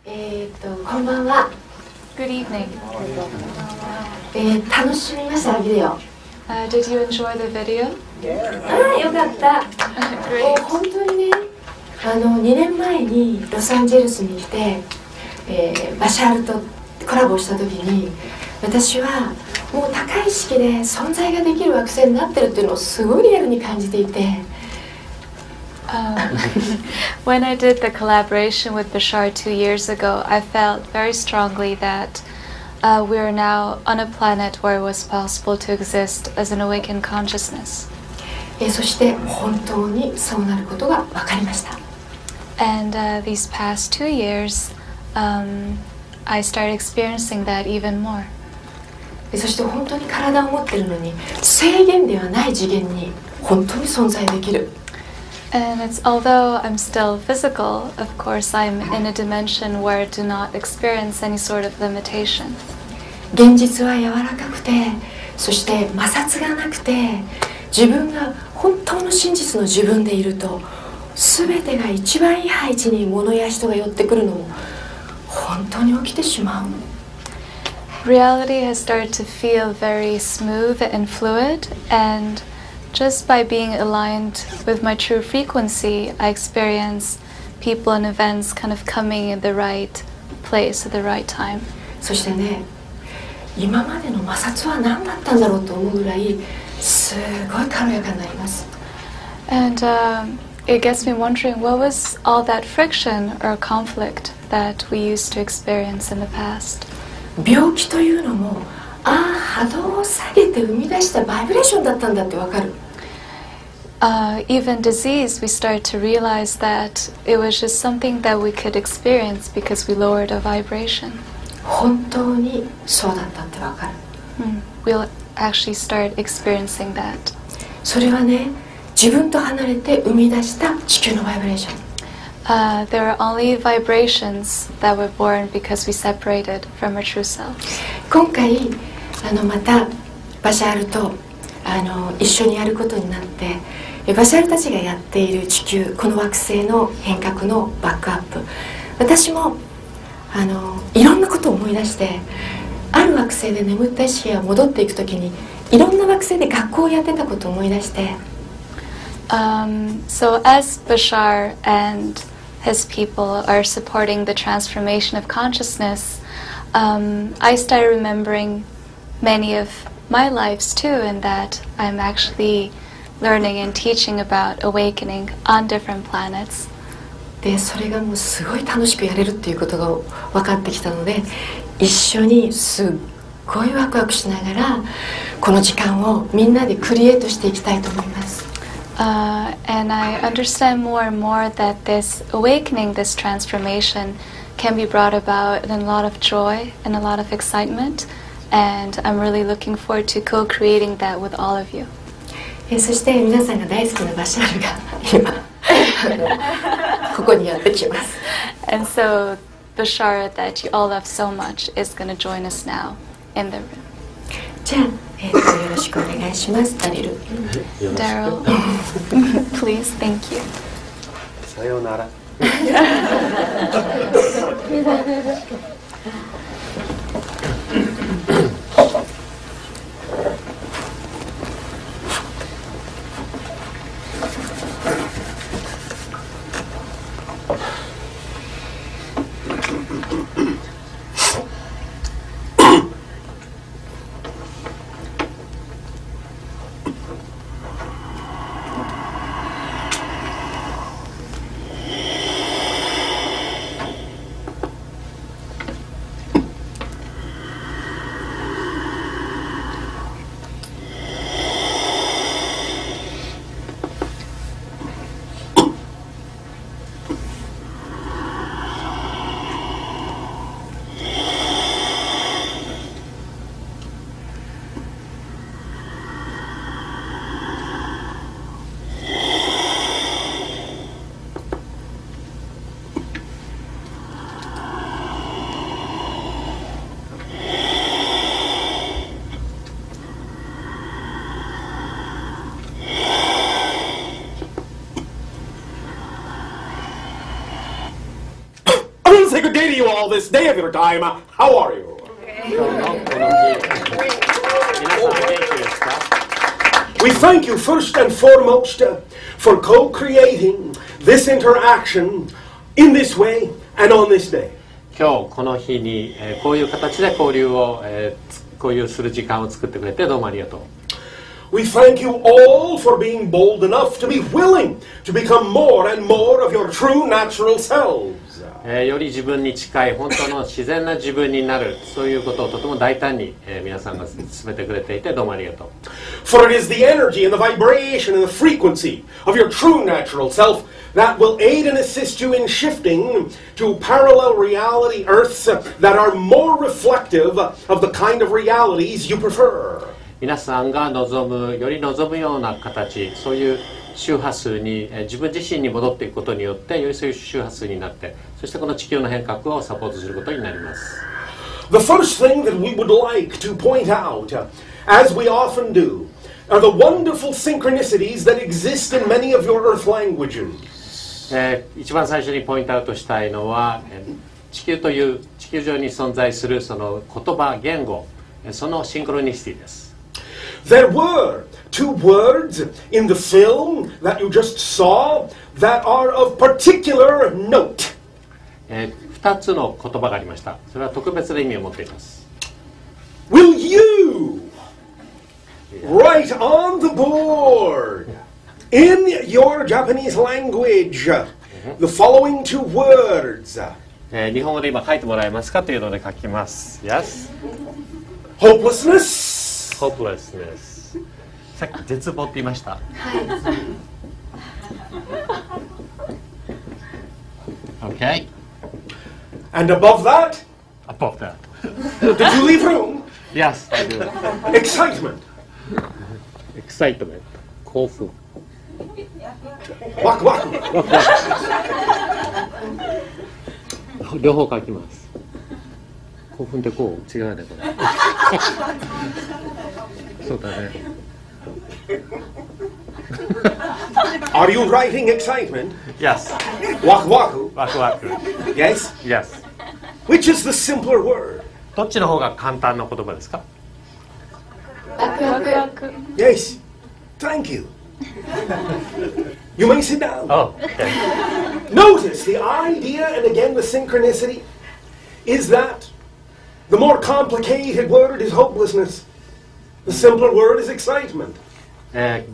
こんばんは。Good evening. 楽しみましたビデオ。Did you enjoy the video? よかった。本当にね、2年前にロサンゼルスにいて、バシャールとコラボした時に、私はもう高い意識で存在ができる惑星になってるっていうのをすごいリアルに感じていて。When I did the collaboration with Bashar 2 years ago, I felt very strongly that we are now on a planet where it was possible to exist as an awakened consciousness. そして本当にそうなることが分かりました。And these past 2 years, I started experiencing that even more. そして本当に体を持っているのに制限ではない次元に本当に存在できる。And it's although I'm still physical, of course I'm in a dimension where I do not experience any sort of limitation. 現実は柔らかくて、そして摩擦がなくて、自分が本当の真実の自分でいると、全てが一番いい配置に物や人が寄ってくるのも本当に起きてしまう。Reality has started to feel very smooth and fluid, and just by being aligned with my true frequency, I experience people and events kind of coming in the right place at the right time. そしてね、今までの摩擦は何だったんだろうと思うぐらいすごい軽やかになります。And it gets me wondering, what was all that friction or conflict that we used to experience in the past? 病気というのも波動を下げて生み出したバイブレーションだったんだってわかる。Even disease, we start to realize that it was just something that we could experience because we lowered our vibration. 本当にそうだったってわかる。We'll actually start experiencing that. それはね、自分と離れて生み出した地球のバイブレーション。There are only vibrations that were born because we separated from our true selves. 今回またバシャールと一緒にやることになって、バシャールたちがやっている地球、この惑星の変革のバックアップ、私もいろんなことを思い出して、ある惑星で眠った意識が戻っていくときにいろんな惑星で学校をやってたことを思い出して、So as Bashar and his people are supporting the transformation of consciousness, I started remembering many of my lives too, and that I'm actually learning and teaching about awakening on different planets. でそれがもうすごい楽しくやれるっていうことが分かってきたので、一緒にすっごいワクワクしながらこの時間をみんなでクリエイトしていきたいと思います。And I understand more and more that this awakening, this transformation can be brought about in a lot of joy and a lot of excitement, and I'm really looking forward to co-creating that with all of you. そして皆さんが大好きなバシャールが今ここにやってきます。And so Bashar, that you all love so much, is going to join us now in the room. じゃあ、よろしくお願いします。ダリル。Daryl, please, thank you. さようなら。to you all this day of your time. How are you? 今日のこの日、皆さん元気ですか？ We thank you first and foremost for co-creating this interaction in this way and on this day. 今日この日に、こういう形で交流する時間を作ってくれてどうもありがとう。We thank you all for being bold enough to be willing to become more and more of your true natural selves. より自分に近い本当の自然な自分になる、そういうことをとても大胆に、皆さんが進めてくれていてどうもありがとう。For it is the energy and the vibration and the frequency of your true natural self that will aid and assist you in shifting to parallel reality earths that are more reflective of the kind of realities you prefer. 皆さんがより望むような形、そういう周波数に自分自身に戻っていくことによってよりそういう周波数になって、そしてこの地球の変革をサポートすることになります。The first thing that we would like to point out, as we often do, are the wonderful synchronicities that exist in many of your earth languages. 一番最初にポイントアウトしたいのは、地球上に存在するその言葉、言語、そのシンクロニシティです。There were two words in the film that you just saw that are of particular note. 2つの言葉がありました。それは特別な意味を持っています。Will you write on the board in your Japanese language the following two words? 日本語で今書いてもらえますかというので書きます。Yes? Hopelessness.Hopelessness. さっき絶望って言いました。Okay. And above that? Above that. Did you leave room? Yes, I do. Excitement. Excitement. 興奮。ワクワク。両方書きます。興奮ってこう違うねこれ。そうだね。Are you writing excitement? Yes. Waku waku. Waku waku. Yes? Yes. Which is the simpler word? どっちの方が簡単な言葉ですか？ワクワクワク。 Yes. Thank you. You may sit down. Oh, okay. Notice the idea and again the synchronicity is that the more complicated word is hopelessness. The simpler word is excitement.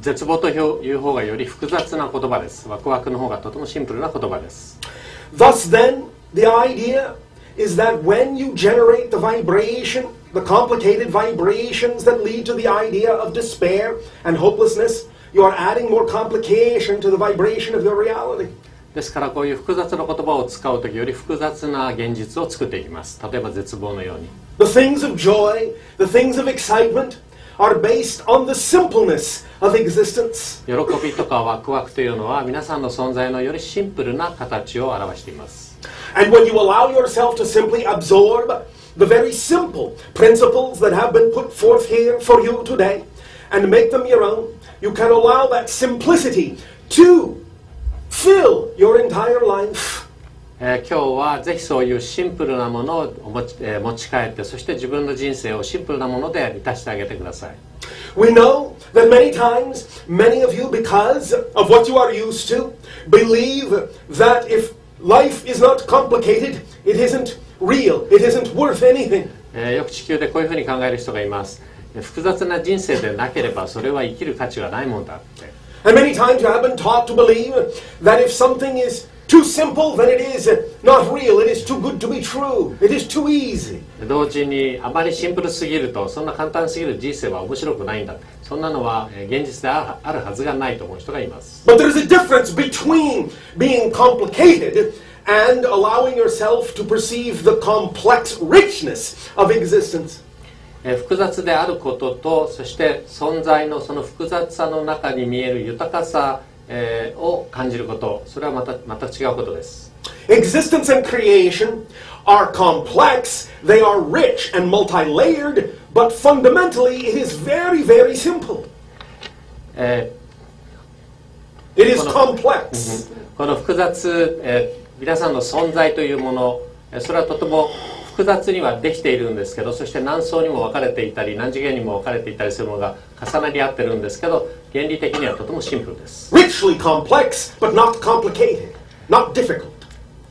絶望という方がより複雑な言葉です。ワクワクの方がとてもシンプルな言葉です。Thus then, the idea is that when you generate the vibration, the complicated vibrations that lead to the idea of despair and hopelessness, you are adding more complication to the vibration of your reality. ですからこういう複雑な言葉を使うときより複雑な現実を作っていきます。例えば絶望のように。The things of joy, the things of excitement are based on the simpleness of existence. 喜びとかワクワクというのは皆さんの存在のよりシンプルな形を表しています。And when you allow yourself to simply absorb the very simple principles that have been put forth here for you today and make them your own, you can allow that simplicity to fill your entire life. 今日はぜひそういうシンプルなものを持ち帰って、そして自分の人生をシンプルなもので満たしてあげてください。We know that many times, many of you, because of what you are used to, believe that if life is not complicated, it isn't real, it isn't worth anything. よく地球でこういうふうに考える人がいます。複雑な人生でなければそれは生きる価値がないもんだって。And many times you have been taught to believe that if something is too simple, then it is not real, it is too good to be true, it is too easy. 同時にあまりシンプルすぎると、そんな簡単すぎる人生は面白くないんだ、そんなのは現実であるはずがないと思う人がいます。 But there is a difference between being complicated and allowing yourself to perceive the complex richness of existence. 複雑であることと、そして存在のその複雑さの中に見える豊かさを感じること、それはまた違うことです。 Existence and creation are complex, they are rich and multi-layered, but fundamentally it is very, very simple. It is complex. この複雑、皆さんの存在というもの、それはとても複雑にはできているんですけど、そして何層にも分かれていたり何次元にも分かれていたりするものが重なり合ってるんですけど、原理的にはとてもシンプルです。 Richly complex, but not complicated, not difficult.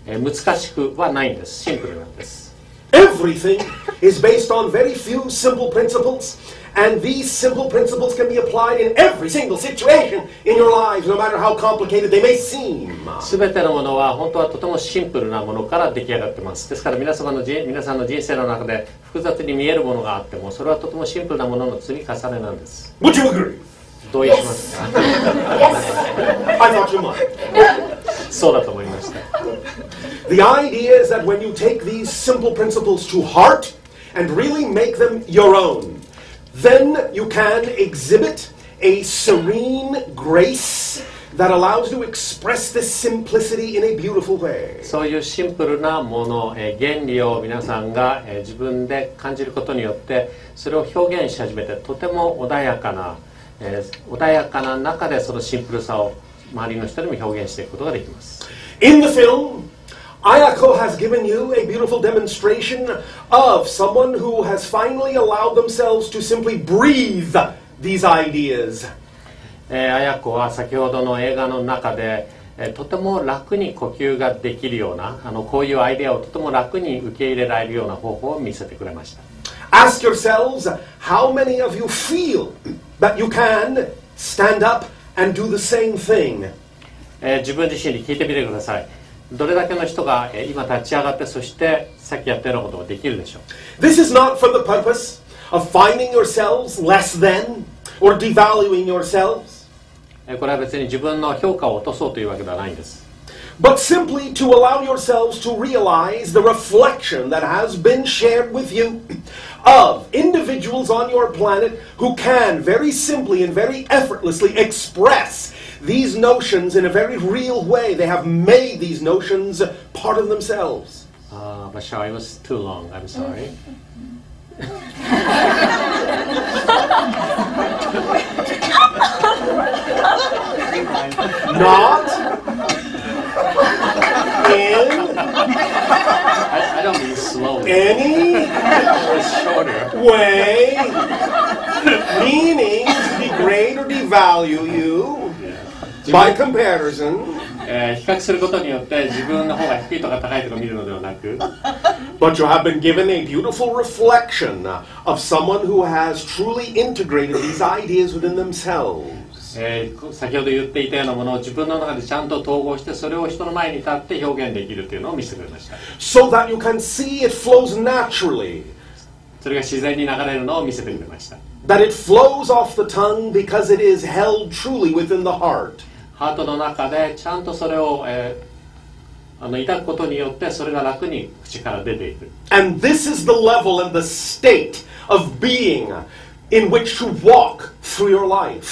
難しくはないんです。シンプルなんです。 Everything is based on very few simple principles, and these simple principles can be applied in every single situation in your lives, no matter how complicated they may seem. すべてのものは本当はとてもシンプルなものから出来上がってます。ですから皆さんの人生の中で複雑に見えるものがあっても、それはとてもシンプルなものの積み重ねなんです。 Would you agree? 同意しますか？ I thought you might. そうだと思いました。 The idea is that when you take these simple principles to heart and really make them your own, then you can exhibit a serene grace that allows you to express this simplicity in a beautiful way. そういうシンプルなもの、原理を皆さんが、自分で感じることによって、それを表現し始めて、とても穏やかな中でそのシンプルさを周りの人にも表現していくことができます。 In the film, Ayako has given you a beautiful demonstration of someone who has finally allowed themselves to simply breathe these ideas. 綾子は先ほどの映画の中で、とても楽に呼吸ができるようなこういうアイデアをとても楽に受け入れられるような方法を見せてくれました。 Ask yourselves how many of you feel that you can stand up and do the same thing. 自分自身に聞いてみてください。どれだけの人が今立ち上がって、そしてさっきやったようなことができるでしょう。 This is not for the purpose of finding yourselves less than or devaluing yourselves, これは別に自分の評価を落とそうというわけではないんです。 but simply to allow yourselves to realize the reflection that has been shared with you of individuals on your planet who can very simply and very effortlessly express these notions in a very real way. They have made these notions part of themselves. Bashar, it was too long. I'm sorry. Not in I don't mean slowly. any It was shorter. way meaning to degrade or devalue you by comparison, 比較することによって自分の方が低いとか高いとか見るのではなく、 but you have been given a beautiful reflection of someone who has truly integrated these ideas within themselves. 先ほど言っていたようなものを自分の中でちゃんと統合して、それを人の前に立って表現できるというのを見せてくれました。 So that you can see it flows naturally, それが自然に流れるのを見せてくれました。 that it flows off the tongue because it is held truly within the heart. ハートの中でちゃんとそれを、抱くことによって、それが楽に口から出ていく。 And this is the level and the state of being in which to walk through your life.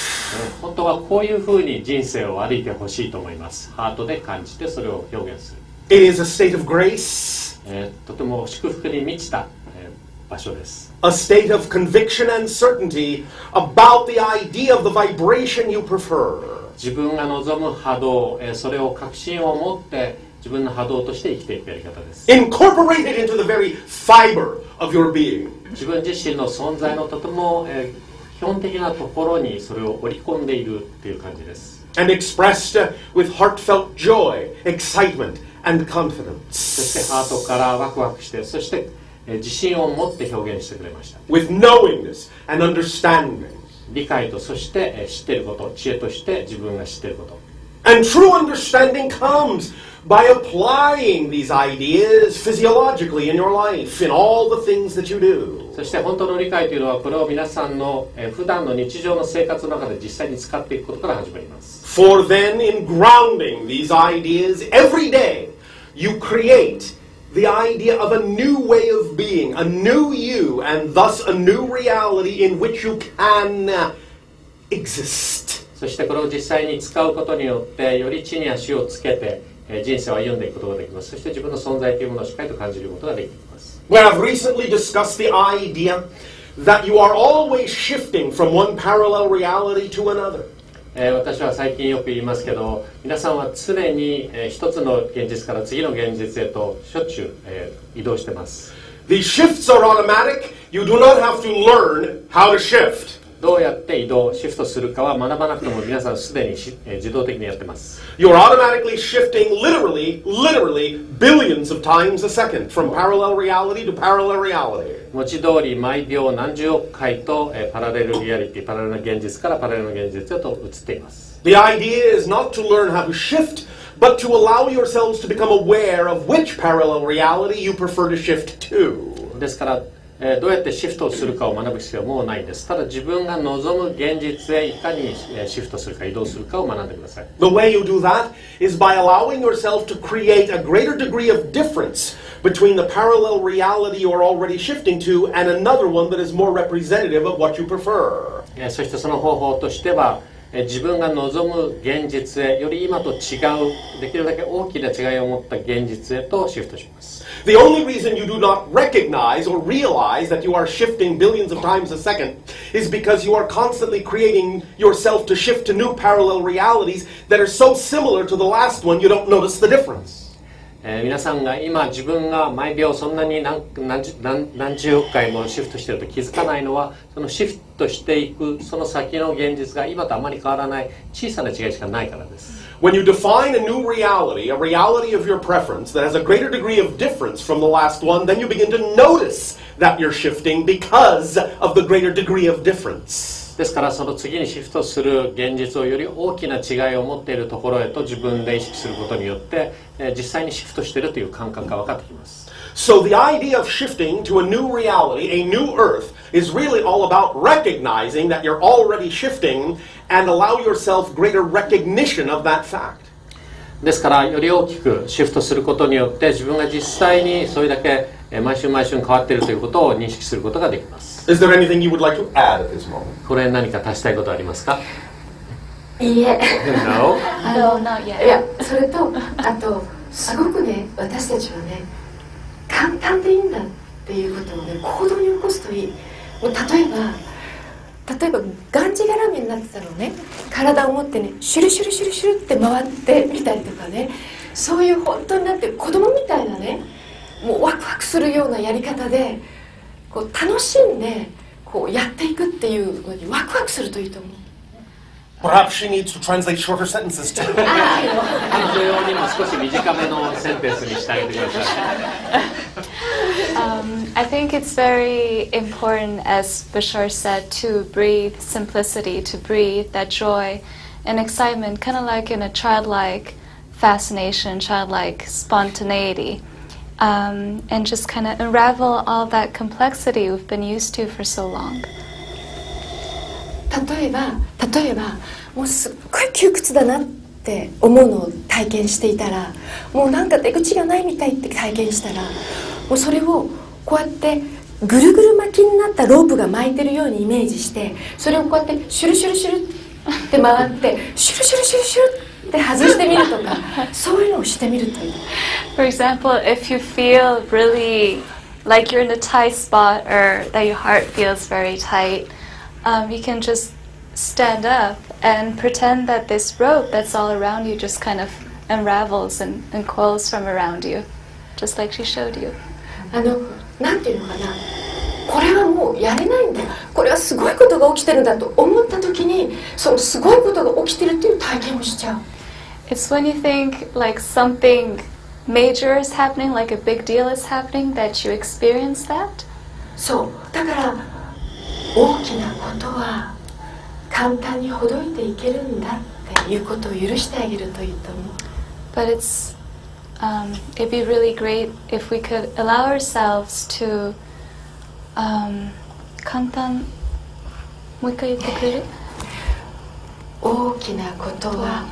本当はこういうふうに人生を歩いてほしいと思います。ハートで感じてそれを表現する。 It is a state of grace, とても祝福に満ちた、場所です。 a state of conviction and certainty about the idea of the vibration you prefer. 自分が望む波動、それを確信を持って自分の波動として生きていくやり方です。 Incorporated into the very fiber of your being. 自分自身の存在のとても、基本的なところにそれを織り込んでいるという感じです。 And expressed with heartfelt joy, excitement, and そ confidence. してハートからワクワクして、そして自信を持って表現してくれました。 With knowingness and understanding. 理解と、そして知っていること、知恵として自分が知っていること。 And true understanding comes by applying these ideas physiologically in your life, in all the things that you do. そして本当の理解というのは、これを皆さんの普段の日常の生活の中で実際に使っていくことから始まります。 For then, in grounding these ideas every day, you create the idea of a new way of being, a new you, and thus a new reality in which you can exist. そしてこれを実際に使うことによって、より地に足をつけて人生を歩んでいくことができます。そして自分の存在というものをしっかりと感じることができます。 We have recently discussed the idea that you are always shifting from one parallel reality to another. 私は最近よく言いますけど、皆さんは常に一つの現実から次の現実へとしょっちゅう移動しています。These shifts are automatic. You do not have to learn how to shift. どうやって移動、シフトするかは学ばなくても皆さんすでに自動的にやってます。You're automatically shifting literally billions of times a second from parallel reality to parallel reality. 文字通り毎秒何十億回とパラレルリアリティ、パラレルな現実からパラレルな現実へと移っています。The idea is not to learn how to shift, but to allow yourselves to become aware of which parallel reality you prefer to shift to. ですからどうやってシフトをするかを学ぶ必要はもうないんです。ただ自分が望む現実へいかにシフトするか移動するかを学んでください。The way you do that is by allowing yourself to create a greater degree of difference between the parallel reality you're already shifting to and another one that is more representative of what you prefer. そしてその方法としては自分が望む現実へより今と違うできるだけ大きな違いを持った現実へとシフトします。The only reason you do not recognize or realize that you are shifting billions of times a second is because you are constantly creating yourself to shift to new parallel realities that are so similar to the last one you don't notice the difference. 皆さんが今自分が毎秒そんなに何十億回もシフトしていると気づかないのは、そのシフトしていくその先の現実が今とあまり変わらない小さな違いしかないからです。When you define a new reality, a reality of your preference that has a greater degree of difference from the last one, then you begin to notice that you're shifting because of the greater degree of difference. ですからその次にシフトする現実をより大きな違いを持っているところへと自分で意識することによって実際にシフトしているという感覚が分かってきます。So the idea of shifting to a new reality, a new earth, is really all about recognizing that you're already shifting and allow yourself greater recognition of that fact. ですからより大きくシフトすることによって自分が実際にそれだけ毎週毎週変わっているということを認識することができます。Is there anything you would like to add at this moment? これ何か足したいことありますか？いいえ。No? Not yet. いや、それとあとすごくね、私たちはね、簡単でいいんだっていうことをね、行動に起こすといい。もう例えばがんじがらめになってたのをね、体を持ってね、シュルシュルシュルシュルって回ってみたりとかね、そういう本当になって子供みたいなね、もうワクワクするようなやり方でこう楽しんでこうやっていくっていうのにワクワクするといいと思う。Perhaps she needs to translate shorter sentences too. 彼女用にも少し短めのセンテンスにしてあげてください。I think it's very important, as Bashar said, to breathe simplicity, to breathe that joy and excitement, kind of like in a childlike fascination, childlike spontaneity, and just kind of unravel all that complexity we've been used to for so long. 例えばもうすっごい窮屈だなって思うのを体験していたら、もうなんか出口がないみたいって体験したら、もうそれをこうやってぐるぐる巻きになったロープが巻いてるようにイメージして、それをこうやってシュルシュルシュルって回ってシュルシュルシュルシュルって外してみるとか、そういうのをしてみるといい。For example, if you feel really like you're in a tight spot or that your heart feels very tight, you can just stand up and pretend that this rope that's all around you just kind of unravels and coils from around you, just like she showed you. なんていうのかな、これはもうやれないんだ、これはすごいことが起きてるんだと思った時に、そのすごいことが起きてるっていう体験をしちゃう。It's when you think like something major is happening, like a big deal is happening, that you experience that. そうだから大きなことは簡単にほどいていけるんだっていうことを許してあげるといいと思う。But it'd be really great if we could allow ourselves to 簡単、もう一回言ってくれる？大きなことは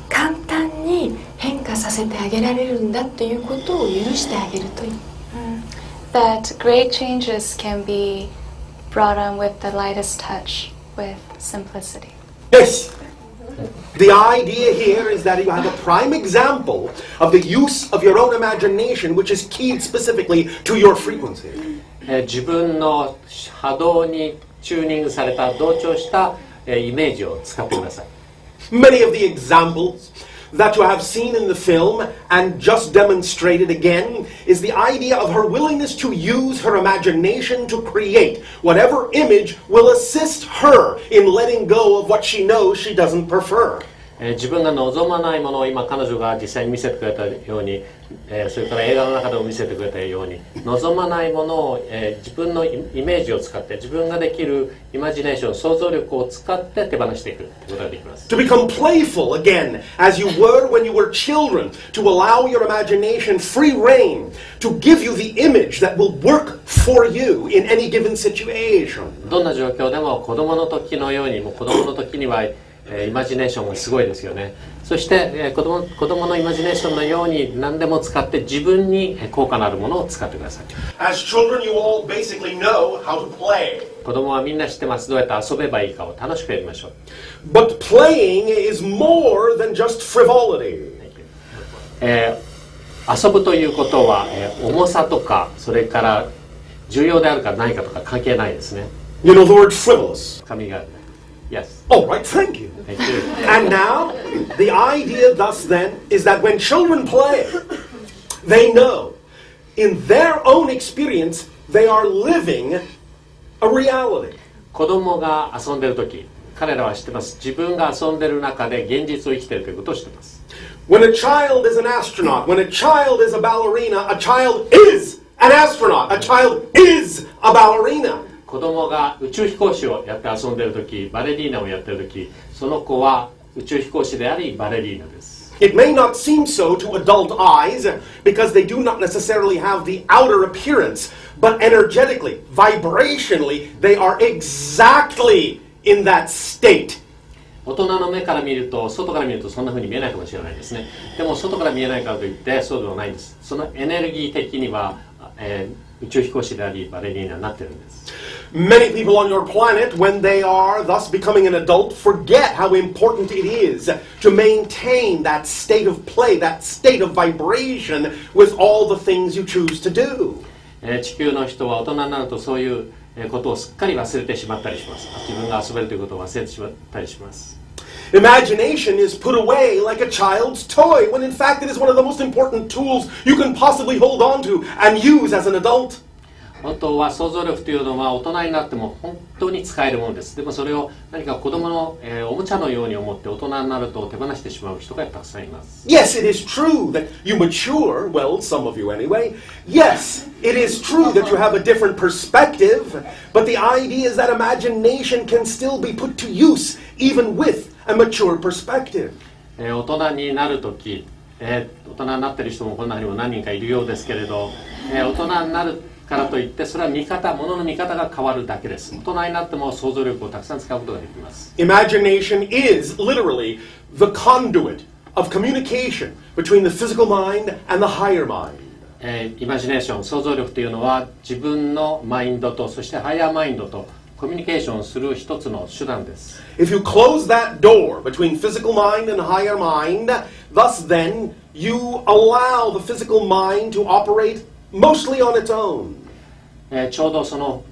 簡単に変化させてあげられるんだということを許してあげるといい。That great changes can be brought on with the lightest touch, with simplicity. Yes. The idea here is that you have a prime example of the use of your own imagination, which is keyed specifically to your frequency. 自分の波動にチューニングされた同調したイメージを使ってください。Many of the examples that you have seen in the film and just demonstrated again is the idea of her willingness to use her imagination to create whatever image will assist her in letting go of what she knows she doesn't prefer. 自分が望まないものを今彼女が実際に見せてくれたように、それから映画の中でも見せてくれたように望まないものを、自分のイメージを使って自分ができるイマジネーション想像力を使って手放していくということができます。 To become playful again as you were when you were children, to allow your imagination free rein, to give you the image that will work for you in any given situation. どんな状況でも子供の時のようにもう子供の時にはイマジネーションがすごいですよね。そして、子供のイマジネーションのように何でも使って自分に効果のあるものを使ってください。 As children, you all basically know how to play. 子供はみんな知ってます。どうやって遊べばいいかを楽しくやりましょう。 But playing is more than just frivolity. 遊ぶということは、重さとかそれから重要であるかないかとか関係ないですね。 You know the word frivolous. 神がある。Yes. All right, thank you. Thank you. And now, the idea thus then is that when children play, they know, in their own experience, they are living a reality. 子供が遊んでる時、彼らは知ってます。自分が遊んでる中で現実を生きているということを知ってます。 When a child is an astronaut, when a child is a ballerina, a child is an astronaut. A child is a ballerina. 子供が宇宙飛行士をやって遊んでる時、バレリーナをやってる時、その子は宇宙飛行士でありバレリーナです。 It may not seem so to adult eyes because they do not necessarily have the outer appearance, but energetically, vibrationally, they are exactly in that state. 大人の目から見ると、外から見るとそんな風に見えないかもしれないですね。でも外から見えないからといってそうではないんです。そのエネルギー的には、宇宙飛行士でありバレリーナになってるんです。 Many people on your planet, when they are thus becoming an adult, forget how important it is to maintain that state of play, that state of vibration with all the things you choose to do. 地球の人は大人になるとそういうことをすっかり忘れてしまったりします。自分が遊べるということを忘れてしまったりします。 Imagination is put away like a child's toy, when in fact it is one of the most important tools you can possibly hold on to and use as an adult. 本当は想像力というのは大人になっても本当に使えるものです。でもそれを何か子供の、おもちゃのように思って大人になると手放してしまう人がたくさんいます。 Yes, it is true that you mature, well, some of you anyway. Yes, it is true that you have a different perspective, but the idea is that imagination can still be put to use even with a mature perspective. 大人になるとき、大人になっている人もこんなにも何人かいるようですけれど、大人になるからといってそれは物の見方が変わるだけです。大人になっても想像力をたくさん使うことができます。 Imagination is literally the conduit of communication between the physical mind and the higher mind. イマジネーション、想像力というのは自分のマインドとそしてハイヤーマインドとコミュニケーションする一つの手段です。 If you close that door between physical mind and higher mind, thus then you allow the physical mind to operate mostly on its own. ちょうどその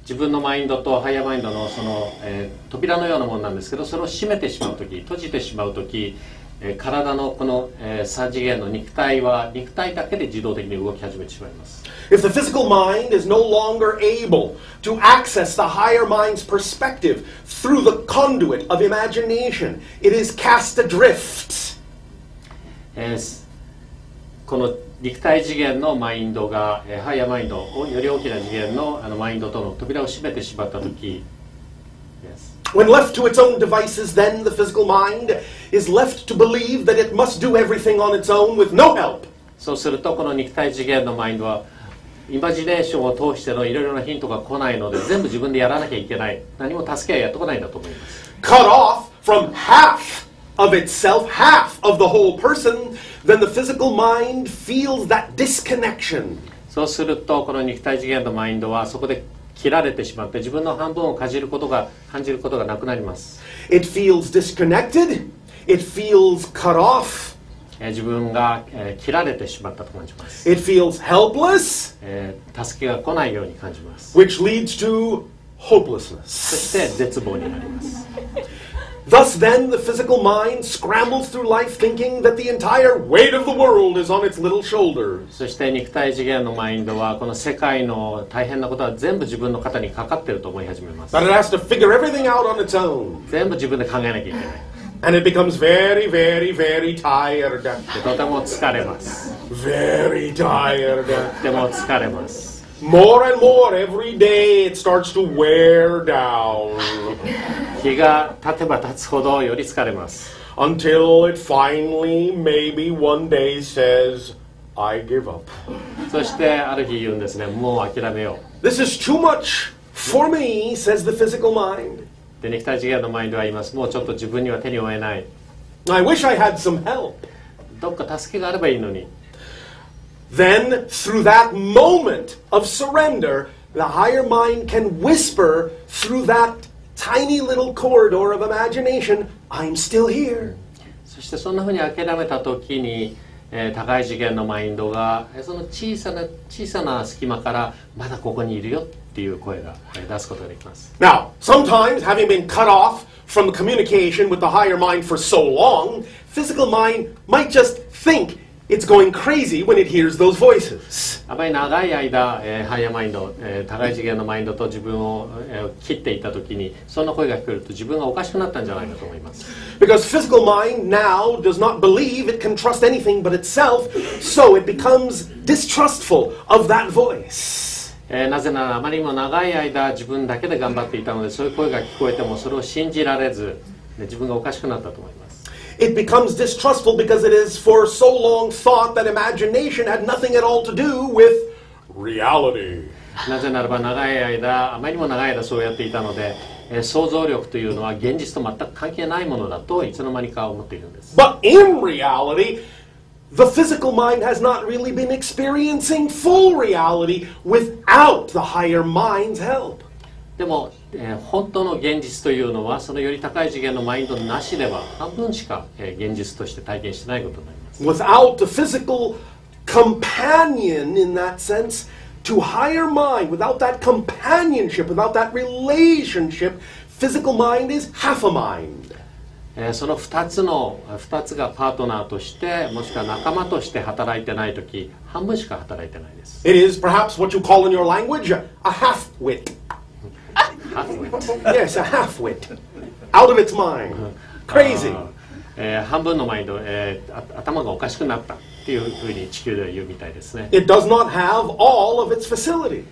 自分のマインドとハイヤーマインドのその、扉のようなものなんですけど、それを閉めてしまうとき、閉じてしまうとき、体のこの、3次元の肉体は肉体だけで自動的に動き始めてしまいます。 If the physical mind is no longer able to access the higher mind's perspective through the conduit of imagination, it is cast adrift. この肉体次元のマインドが、ハイヤーマインドをより大きな次元の、マインドとの扉を閉めてしまったとき、When left to its own devices, then the physical mind is left to believe that it must do everything on its own with no help. そうするとこの肉体次元のマインドはイマジネーションを通してのいろいろなヒントが来ないので全部自分でやらなきゃいけない。何も助けはやってこないんだと思います。 Cut off from half of itself, half of the whole person, then the physical mind feels that disconnection. そうするとこの肉体次元のマインドはそこで切られてしまって自分の半分を感じることがなくなります。 It feels disconnected. It feels cut off. 自分が、切られてしまったと感じます。 It feels helpless. 助けが来ないように感じます。 Which leads to そ hopelessness. して絶望になります。Thus then, the physical mind scrambles through life thinking that the entire weight of the world is on its little shoulders. そして肉体次元のマインドはこの世界の大変なことは全部自分の肩にかかっていると思い始めます。 That it has to figure everything out on its own. 全部自分で考えなきゃいけない。 And it becomes very, very, very tired. とても疲れます。 Very tired. とても疲れます。 More and more every day it starts to wear down. 日が経てば経つほどより疲れます。 Until it finally, maybe one day says, I give up. そしてある日言うんですね、もう諦めよう。 This is too much for me, says the physical mind. で肉体次元のマインドは言います。もうちょっと自分には手に負えない。 I wish I had some help. どっか助けがあればいいのに。 Then, through that moment of surrender, the higher mind can whisper through that tiny little corridor of imagination, I'm still here. そしてそんなふうに諦めた時に、高い次元のマインドがその小さな隙間からまだここにいるよっていう声が出すことができます。 Now, sometimes having been cut off from communication with the higher mind for so long, physical mind might just think it's going crazy when it hears those voices. あまり長い間、ハイヤーマインド、高い次元のマインドと自分を、切っていた時にそんな声が聞こえると自分がおかしくなったんじゃないかと思います。 Because physical mind now does not believe it can trust anything but itself, so it becomes distrustful of that voice. なぜならあまりにも長い間自分だけで頑張っていたのでそういう声が聞こえてもそれを信じられず、自分がおかしくなったと思います。 It becomes distrustful because it is for so long thought that imagination had nothing at all to do with reality. なぜならば長い間、あまりにも長い間そうやっていたので、想像力というのは現実と全く関係ないものだといつの間にか思っているんです。 But in reality, the physical mind has not really been experiencing full reality without the higher mind's help. でも、本当の現実というのはそのより高い次元のマインドなしでは半分しか、現実として体験してないことになります。 Without the physical companion in that sense, to higher mind, without that companionship, without that relationship, physical mind is half a mind. その2つがパートナーとしてもしくは仲間として働いてないとき半分しか働いてないです。 It is perhaps what you call in your language a half-wit. Yes, a half-wit. Out of its mind. Crazy. 半分のマインド、頭がおかしくなったっていうふうに地球では言うみたいですね。 It does not have all of its facilities.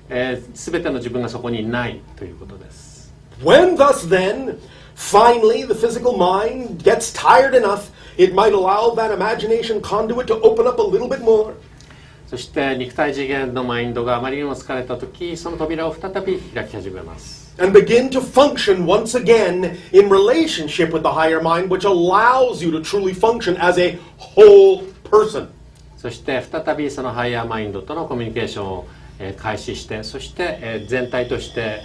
全ての自分がそこにないということです。 When thus then, finally the physical mind gets tired enough, it might allow that imagination conduit to open up a little bit more. そして肉体次元のマインドがあまりにも疲れたとき、その扉を再び開き始めます。 And begin to function once again in relationship with the higher mind, which allows you to truly function as a whole person. そして再びそのハイヤーマインドとのコミュニケーションを開始して、そして全体として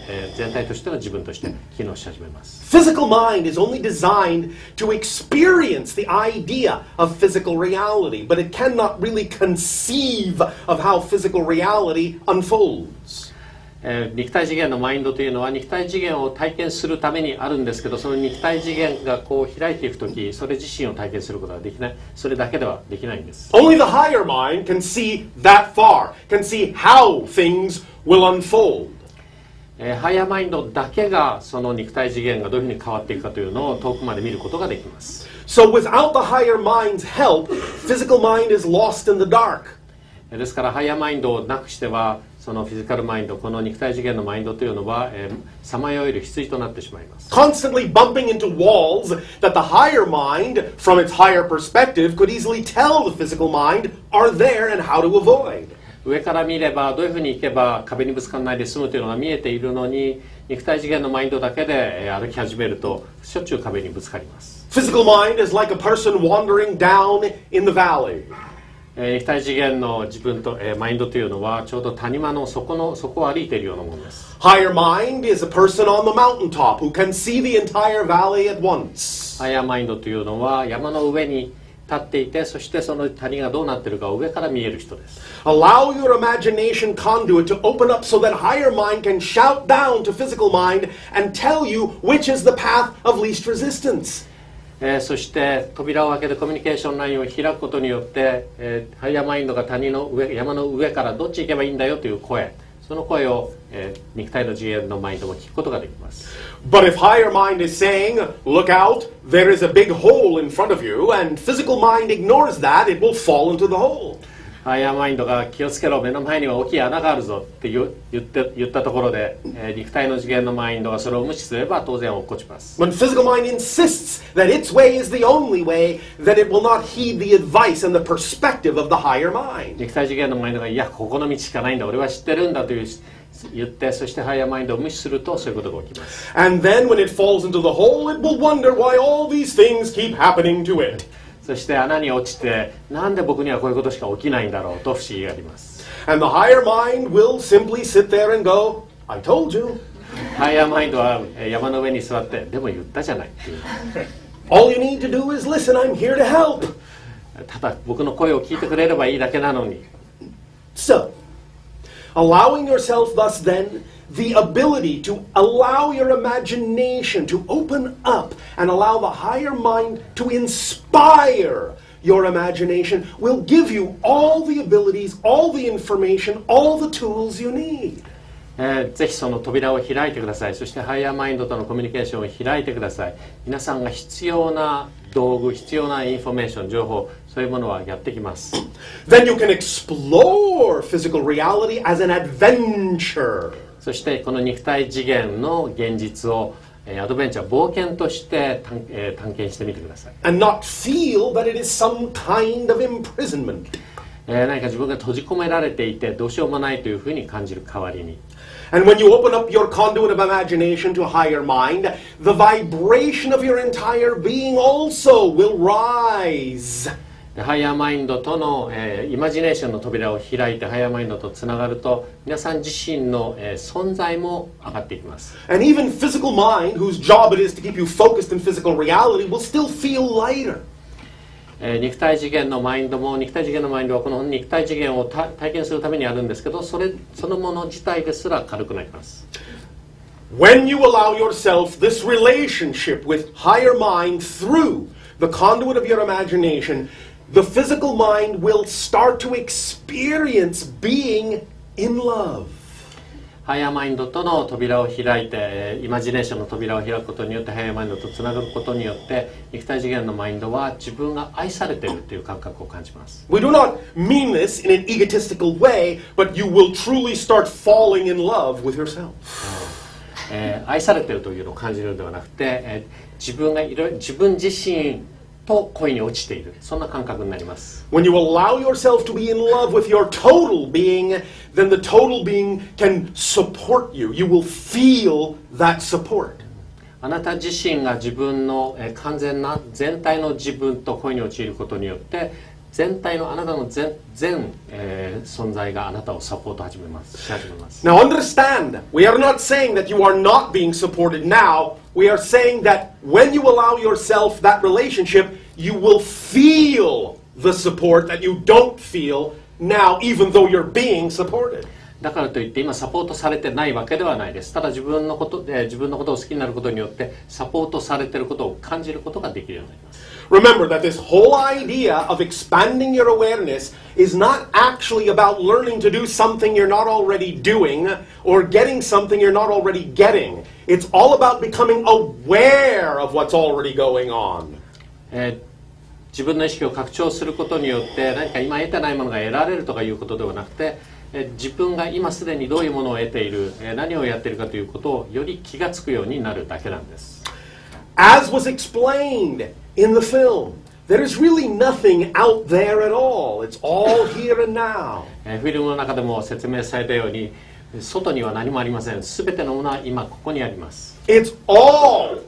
の自分として機能し始めます。 Physical mind is only designed to experience the idea of physical reality, but it cannot really conceive of how physical reality unfolds. 肉体次元のマインドというのは肉体次元を体験するためにあるんですけど、その肉体次元がこう開いていくときそれ自身を体験することができない、それだけではできないんです。 Only the higher mind can see that far, can see how things will unfold. ハイヤーマインドだけがその肉体次元がどういうふうに変わっていくかというのを遠くまで見ることができます。 So without the higher mind's help, physical mind is lost in the dark. ですからハイヤーマインドをなくしてはそのフィジカルマインド、この肉体次元のマインドというのはさまよえる棺となってしまいます。 Constantly bumping into walls that the higher mind, from its higher perspective, could easily tell the physical mind are there and how to avoid. 上から見ればどういうふうに行けば壁にぶつからないで済むというのが見えているのに、肉体次元のマインドだけで歩き始めるとしょっちゅう壁にぶつかります。 Physical mind is like a person wandering down in the valley. 肉体次元の自分と、マインドというのはちょうど谷間の底を歩いているようなものです。 Higher mind is a person on the mountaintop who can see the entire valley at once. ハイヤーマインドというのは山の上にっていて、そしてその谷がどうなっているかを上から見える人です。Allow your imagination conduit to open up so that higher mind can shout down to physical mind and tell you which is the path of least resistance. そして扉を開けてコミュニケーションラインを開くことによって、ハイヤーマインドが谷の上、山の上からどっち行けばいいんだよという声、その声を、肉体の次元のマインドも聞くことができます。But if higher mind is saying, look out, there is a big hole in front of you, and physical mind ignores that, it will fall into the hole. ハイヤーマインドが気をつけろ、目の前には大きい穴があるぞって言ったところで、肉体の次元のマインドがそれを無視すれば当然落っこちます。When physical mind insists that its way is the only way, then it will not heed the advice and the perspective of the higher mind. 肉体次元のマインドがいやここの道しかないんだ、俺は知ってるんだと言って、そしてハイヤーマインドを無視するとそういうことが起きます。And then when it falls into the hole, it will wonder why all these things keep happening to it. そして穴に落ちて、なんで僕にはこういうことしか起きないんだろうと不思議があります。And the higher mind will simply sit there and go, I told you. ハイヤーマインドは山の上に座って、でも言ったじゃないっていう。All you need to do is listen, I'm here to help. ただ僕の声を聞いてくれればいいだけなのに。So, allowing yourself thus then the ability to allow your imagination to open up and allow the higher mind to inspire your imagination will give you all the abilities, all the information, all the tools you need. ぜひその扉を開いてください。そしてハイヤーマインドとのコミュニケーションを開いてください。皆さんが必要な道具、必要なインフォメーション、情報、そういうものはやってきます。Then you can explore physical reality as an adventure. そしてこの肉体次元の現実をアドベンチャー、冒険として探検してみてください。And not feel that it is some kind of imprisonment. 何か自分が閉じ込められていてどうしようもないというふうに感じる代わりに。And when you open up your conduit of imagination to a higher mind, the vibration of your entire being also will rise. ハイヤーマインドとの、イマジネーションの扉を開いてハイヤーマインドとつながると皆さん自身の、存在も上がっていきます。And even physical mind, whose job it is to keep you focused in physical reality, will still feel lighter. 肉体次元のマインドも肉体次元のマインドはこの肉体次元を体験するためにあるんですけど、そのもの自体ですら軽くなります。When you allow yourself this relationship with higher mind through the conduit of your imagination, the physical mind will start to experience being in love. ハイヤーマインドとの扉を開いて、イマジネーションの扉を開くことによってハイヤーマインドとつながることによって肉体次元のマインドは自分が愛されているという感覚を感じます。We do not mean this in an egotistical way, but you will truly start falling in love with yourself. 愛されているというのを感じるのではなくて、自分自身と恋に落ちている、そんな感覚になります。When you allow yourself to be in love with your total being, then the total being can support you. You will feel that support. あなた自身が自分の完全な全体の自分と恋に陥ることによって全体のあなたの全存在があなたをサポートし始めます。Now understand, we are not saying that you are not being supported now. We are saying that when you allow yourself that relationship, you will feel the support that you don't feel now, even though you're being supported. だからといって今サポートされてないわけではないです。ただ自分のことを好きになることによってサポートされていることを感じることができるようになります。Remember that this whole idea of expanding your awareness is not actually about learning to do something you're not already doing or getting something you're not already getting. It's all about becoming aware of what's already going on. 自分の意識を拡張することによって何か今得てないものが得られるとかいうことではなくて、自分が今すでにどういうものを得ている、何をやっているかということをより気がつくようになるだけなんです。As was explained in the film, there is really nothing out there at all. It's all here and now. フィルムの中でも説明されたように、外には何もありません。すべてのものは今ここにあります。It's all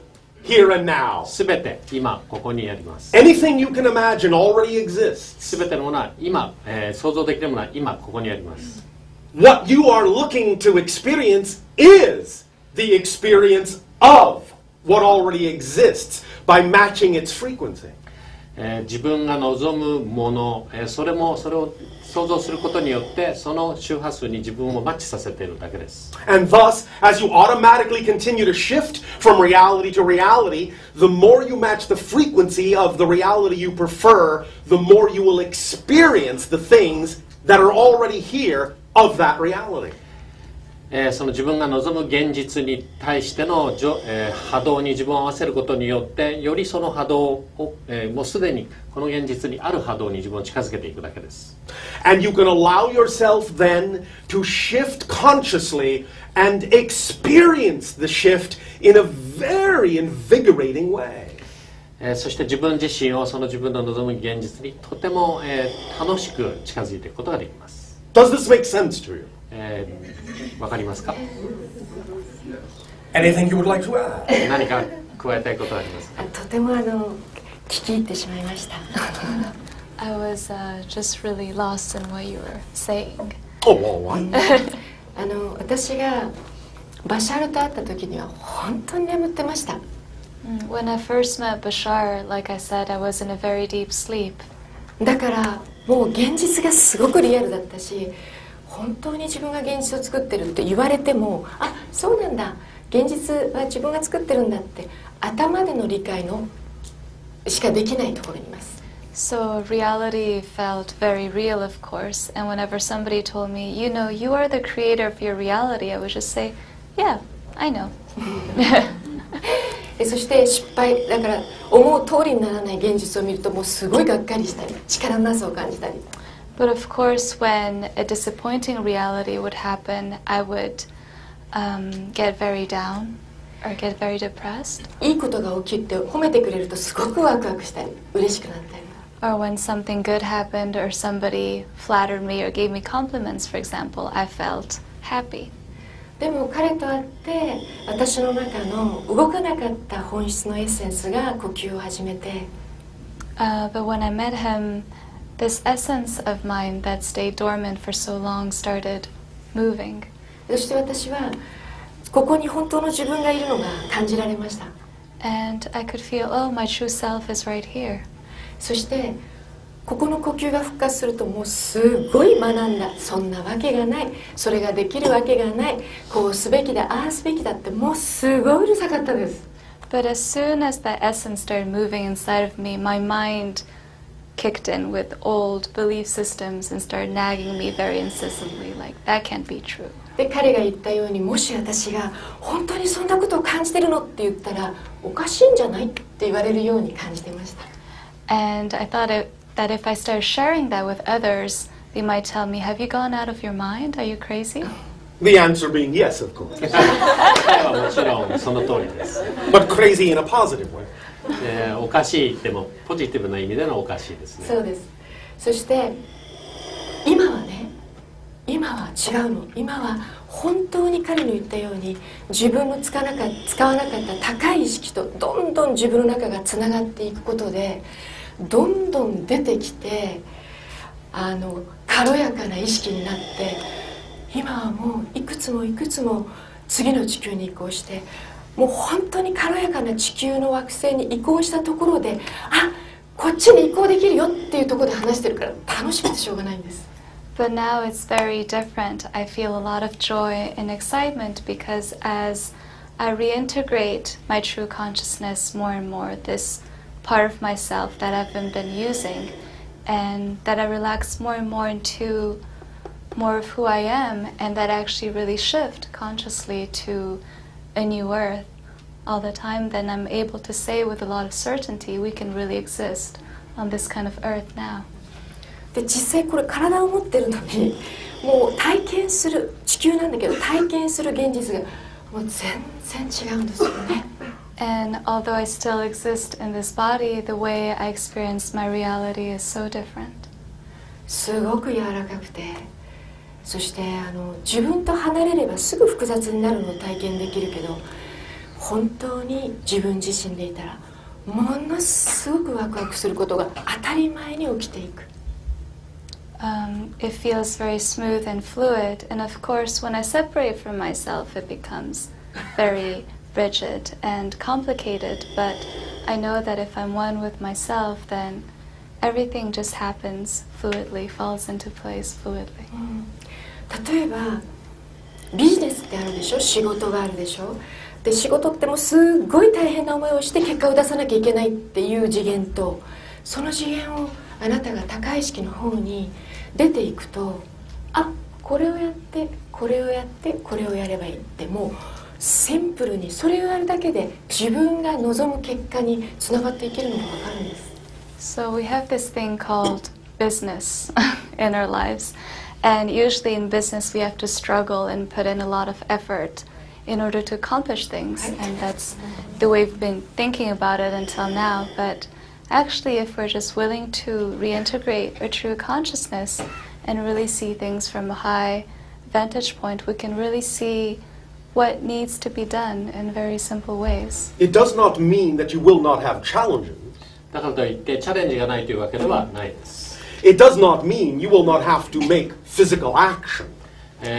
here and now. すべて今ここにあります。Anything you can imagine already exists. すべてのものは今、想像できるものは今ここにあります。What you are looking to experience is the experience of what already exists by matching its frequency. 自分が望むもの、それを想像することによってその周波数に自分をマッチさせているだけです。And thus, as you automatically continue to shift from reality to reality, the more you match the frequency of the reality you prefer, the more you will experience the things that are already here of that reality. その自分が望む現実に対しての、波動に自分を合わせることによってよりその波動を、もうすでにこの現実にある波動に自分を近づけていくだけです。And you can allow yourself then to shift consciously and experience the shift in a very invigorating way. そして自分自身をその自分の望む現実にとても、楽しく近づいていくことができます。Does this make sense to you? わかりますか？ Anything you would like to add? 何か加えたいことはありますか？とても聞き入ってしまいました。I was just really lost in what you were saying. Oh, well, what? 私がバシャールと会った時には本当に眠ってました。When I first met Bashar, like I said, I was in a very deep sleep. だからもう現実がすごくリアルだったし、本当に自分が現実を作ってるって言われても、あ、そうなんだ、現実は自分が作ってるんだって頭での理解のしかできないところにいます。So reality felt very real, of course, and whenever somebody told me, you know, you are the creator of your reality, I would just say, yeah, I know. そして失敗だから思う通りにならない現実を見るともうすごいがっかりしたり力のなさを感じたり。But of course, when a disappointing reality would happen, I would get very down or get very depressed. いいことが起きて褒めてくれるとすごくワクワクしたり嬉しくなったり。Or when something good happened or somebody flattered me or gave me compliments, for example, I felt happy. でも彼と会って私の中の動かなかった本質のエッセンスが呼吸を始めて。But when I met him, this essence of mine that stayed dormant for so long started moving. そして私はここに本当の自分がいるのが感じられました。And I could feel, oh, my true self is right here. そしてここの呼吸が復活するともうすごい学んだ。そんなわけがない、それができるわけがない、こうすべきだ、ああすべきだってもうすごいうるさかったです。But as soon as that essence started moving inside of me, my mind kicked in with old belief systems and started nagging me very insistently, like, that can't be true. で彼が言ったように、もし私が本当にそんなことを感じてるのって言ったらおかしいんじゃないって言われるように感じてました。And I thought that if I started sharing that with others, they might tell me, have you gone out of your mind? Are you crazy? The answer being yes, of course. 答えはもちろんその通りです。But crazy in a positive way. おかしいでもポジティブな意味でのおかしいですね。そうです。そして今はね、今は違うの。今は本当に彼の言ったように自分の使わなかった高い意識とどんどん自分の中がつながっていくことでどんどん出てきて軽やかな意識になって、今はもういくつもいくつも次の地球に移行して、もう本当に軽やかな地球の惑星に移行したところで、あ、こっちに移行できるよっていうところで話してるから楽しくてしょうがないんです。But now it's very different. I feel a lot of joy and excitement because as I reintegrate my true consciousness more and more, this part of myself that I haven't been using, and that I relax more and more into more of who I am, and that I actually really shift consciously to a new earth all the time, then I'm able to say with a lot of certainty we can really exist on this kind of earth now. で実際これ体を持ってるのにもう体験する地球なんだけど体験する現実がもう全然違うんですよね。And although I still exist in this body, the way I experience my reality is so different. すごく柔らかくて、そして自分と離れればすぐ複雑になるのを体験できるけど、本当に自分自身でいたらものすごくワクワクすることが当たり前に起きていく。It feels very smooth and fluid, and of course when I separate from myself it becomes very rigid and complicated, but I know that if I'm one with myself, then everything just happens fluidly, falls into place fluidly. 例えばビジネスってあるでしょ、仕事があるでしょ。で仕事ってもうすごい大変な思いをして結果を出さなきゃいけないっていう次元と、その次元をあなたが高い意識の方に出ていくと、あ、これをやってこれをやってこれをやればいいって、もうシンプルにそれをやるだけで自分が望む結果につながっていけるのが分かるんです。So we have this thing called business in our lives, and usually in business we have to struggle and put in a lot of effort in order to accomplish things, and that's the way we've been thinking about it until now. But actually, if we're just willing to reintegrate our true consciousness and really see things from a high vantage point, we can really see what needs to be done in very simple ways. It does not mean that you will not have challenges. だからといってチャレンジがないというわけではないです。It does not mean you will not have to make physical action.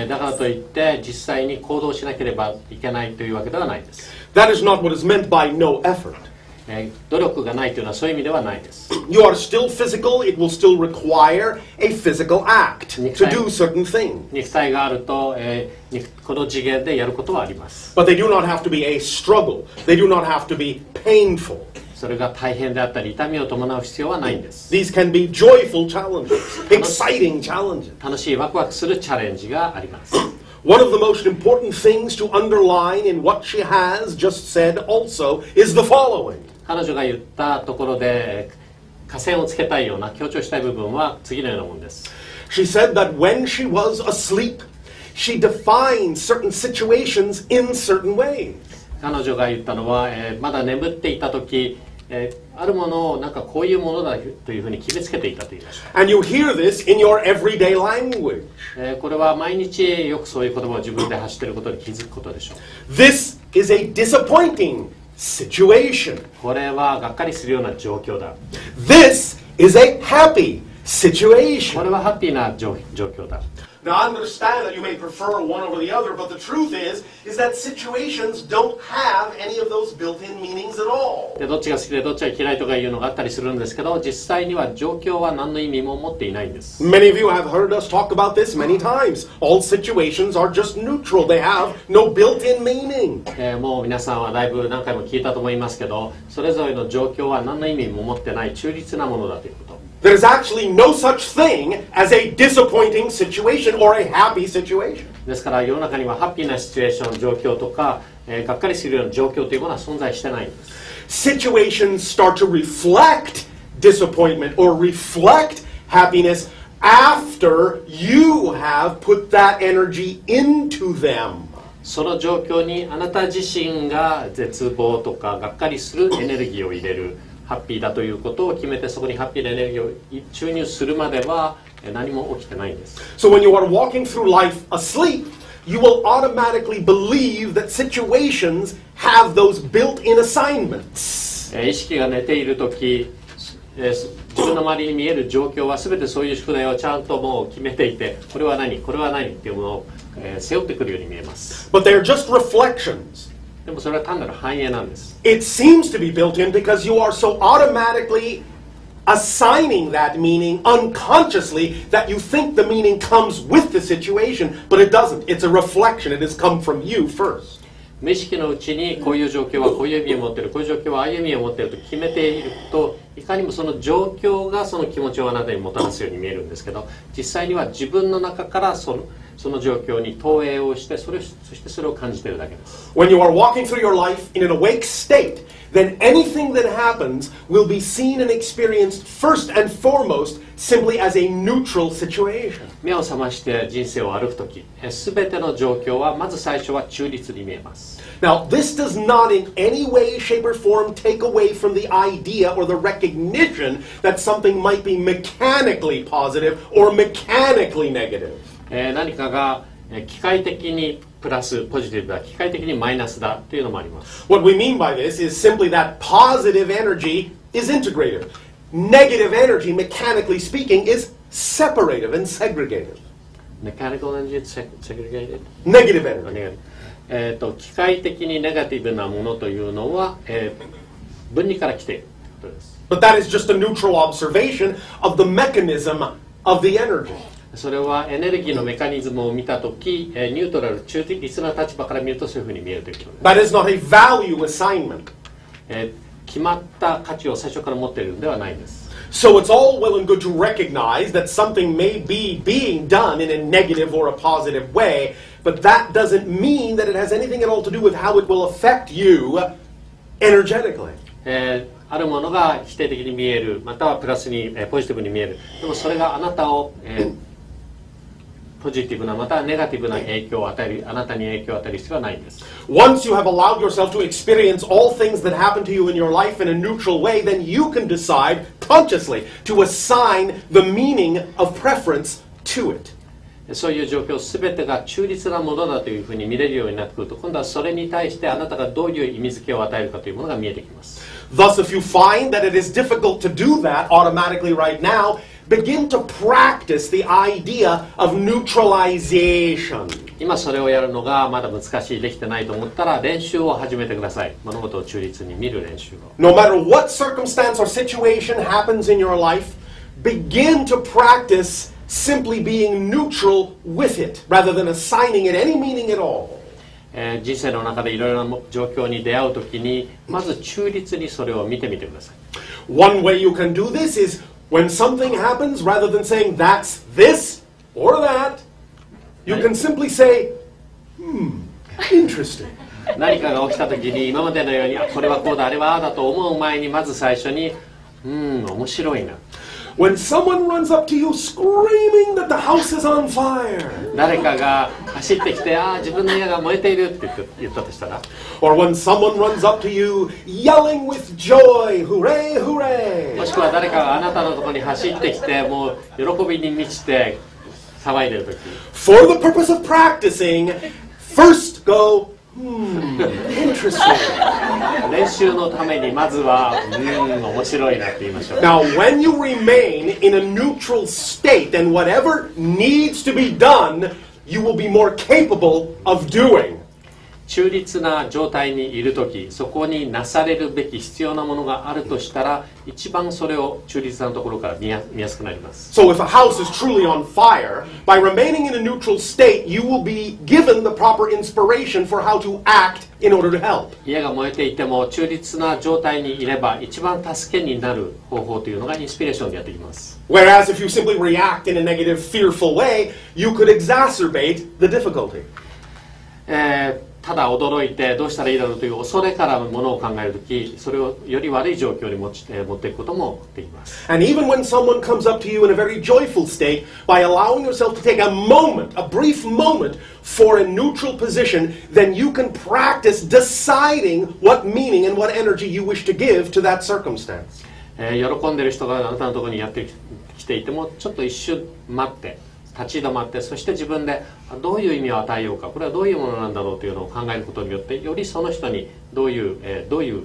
だからといって実際に行動しなければいけないというわけではないです。That is not what is meant by no effort. 努力がないというのはそういう意味ではないです。You are still physical, it will still require a physical act to do certain things. 肉体があると、この次元でやることはあります。But they do not have to be a struggle. They do not have to be painful. それが大変であったり痛みを伴う必要はないんです。These can be joyful challenges, exciting challenges. 楽しいワクワクするチャレンジがあります。One of the most important things to underline in what she has just said also is the following. 彼女が言ったところで下線をつけたいような強調したい部分は次のようなものです。She said that when she was asleep, she defined certain situations in certain ways. 彼女が言ったのは、まだ眠っていた時、あるものをなんかこういうものだというふうに決めつけていたと言いました。And you hear this in your everyday language. これは毎日よくそういう言葉を自分で発していることに気づくことでしょう。This is a disappointing situation. これはがっかりするような状況だ。This is a happy situation. これはハッピーな状況だ。Now, I understand that you may prefer one over the other, but the truth is that situations don't have any of those built-in meanings at all. でどっちが好きでどっちが嫌いとかいうのがあったりするんですけど、実際には状況は何の意味も持っていないんです。Many of you have heard us talk about this many times. All situations are just neutral. They have no built-in meaning. もう皆さんはだいぶ何回も聞いたと思いますけど、それぞれの状況は何の意味も持ってない中立なものだということ。There is actually no such thing as a disappointing situation or a happy situation. ですから世の中にはハッピーなシチュエーション、状況とか、がっかりするような状況というものは存在してないんです。Situations start to reflect disappointment or reflect happiness after you have put that energy into them. その状況にあなた自身が絶望とかがっかりするエネルギーを入れる。ハッピーだということを決めてそこにハッピーなエネルギーを注入するまでは何も起きてないんです。So when you are walking through life asleep, you will automatically believe that situations have those built-in assignments. 意識が寝ているとき、自分の周りに見える状況は全てそういう宿題をちゃんともう決めていて、これは何、これは何っていうものを背負ってくるように見えます。But they are just reflections. でもそれは単なる反映なんです。It seems to be built in because you are so automatically assigning that meaning unconsciously that you think the meaning comes with the situation, but it doesn't. It's a reflection. It has come from you first. 無意識のうちにこういう状況はこういう意味を持っている、こういう状況はああいう意味を持っていると決めていると、いかにもその状況がその気持ちをあなたにもたらすように見えるんですけど、実際には自分の中からその状況に投影をしてそしてそれを感じているだけです。When you are walking through your life in an awake state, then anything that happens will be seen and experienced first and foremost simply as a neutral situation. 目を覚まして人生を歩くとき、すべての状況はまず最初は中立に見えます。Now, this does not in any way, shape, or form take away from the idea or the recognition that something might be mechanically positive or mechanically negative. 何かが機械的にプラスポジティブだ、機械的にマイナスだというのもあります。What we mean by this is simply that positive energy is integrative. Negative energy, mechanically speaking, is separative and segregative. Mechanical energy is segregated? Negative energy. 機械的にネガティブなものというのは、分離から来ているということです。But that is just a neutral observation of the mechanism of the energy. それはエネルギーのメカニズムを見たとき、ニュートラル中立な立場から見るとそういうふうに見えるということです。That is not a value assignment. 決まった価値を最初から持っているのではないんです。So it's all well and good to recognize that something may be being done in a negative or a positive way, but that doesn't mean that it has anything at all to do with how it will affect you energetically. あるものが否定的に見える、またはプラスに、ポジティブに見える。でもそれがあなたを、ポジティブなまたはネガティブな影響を与える、あなたに影響を与える必要はないんです。Once you have allowed yourself to experience all things that happen to you in your life in a neutral way, then you can decide consciously to assign the meaning of preference to it. そういう状況すべてが中立なものだというふうに見れるようになってくると、今度はそれに対してあなたがどういう意味付けを与えるかというものが見えてきます。Thus, if you find that it is difficult to do that automatically right now, begin to practice the idea of neutralization. 今それをやるのがまだ難しい、できてないと思ったら練習を始めてください。物事を中立に見る練習を。No matter what circumstance or situation happens in your life, begin to practice simply being neutral with it, rather than assigning it any meaning at all. 人生の中でいろいろな状況に出会うときに、まず中立にそれを見てみてください。One way you can do this is when something happens, rather than saying that's this or that, you can simply say, interesting. 何かが起きたときに今までのようにこれはこうだあれはああだと思う前にまず最初に面白いな。When someone runs up to you screaming that the house is on fire. 誰かが走ってきて自分の家が燃えているって言ったとしたら。Or when someone runs up to you yelling with joy, hooray, hooray. もしくは誰かがあなたのところに走ってきてもう喜びに満ちて騒いでいるとき。For the purpose of practicing, first go, interesting. 練習のためにまずは面白いなって言いましょう。Now, when you remain in a neutral state, then whatever needs to be done, you will be more capable of doing. 中立な状態にいるとき、そこになされるべき必要なものがあるとしたら、一番それを中立なところから見やすくなります。So if a house is truly on fire, by remaining in a neutral state, you will be given the proper inspiration for how to act in order to help. 家が燃えていても中立な状態にいれば、一番助けになる方法というのがインスピレーションでやってきます。Whereas if you simply react in a negative, fearful way, you could exacerbate the difficulty. ただ驚いてどうしたらいいだろうという恐れからものを考えるとき、それをより悪い状況に持っていくこともできます。And even when someone comes up to you in a very joyful state, by allowing yourself to take a moment, a brief moment, for a neutral position, then you can practice deciding what meaning and what energy you wish to give to that circumstance. 喜んでいる人があなたのところにやってきていても、ちょっと一瞬待って。立ち止まって、そして自分でどういう意味を与えようか、これはどういうものなんだろうというのを考えることによって、よりその人にどういう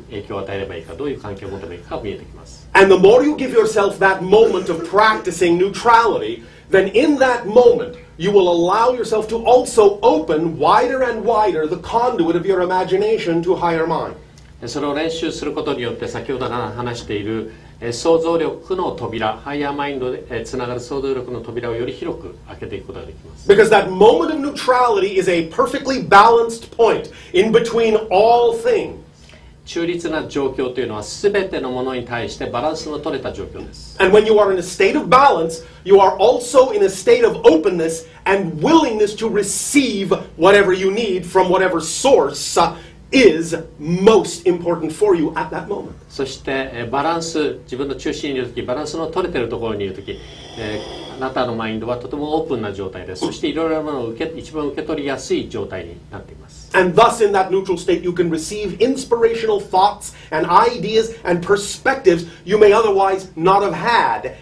影響を与えればいいか、どういう関係を持てばいいかが見えてきます。And the more you give yourself that moment of practicing neutrality, then in that moment you will allow yourself to also open wider and wider the conduit of your imagination to a higher mind. それを練習することによって、先ほど話している想像力の扉、ハイヤーマインドでつながる想像力の扉をより広く開けていくことができます。Because that moment of neutrality is a perfectly balanced point in between all things. 中立な状況というのはすべてのものに対してバランスの取れた状況です。And when you are in a state of balance, you are also in a state of openness and willingness to receive whatever you need from whatever source is most important for you at that moment. そしてバランス、自分の中心にいるとき、バランスの取れているところにいるとき、あなたのマインドはとてもオープンな状態です。そしていろいろなものを一番受け取りやすい状態になっています。And thus in that neutral state you can receive inspirational thoughts and ideas and perspectives you may otherwise not have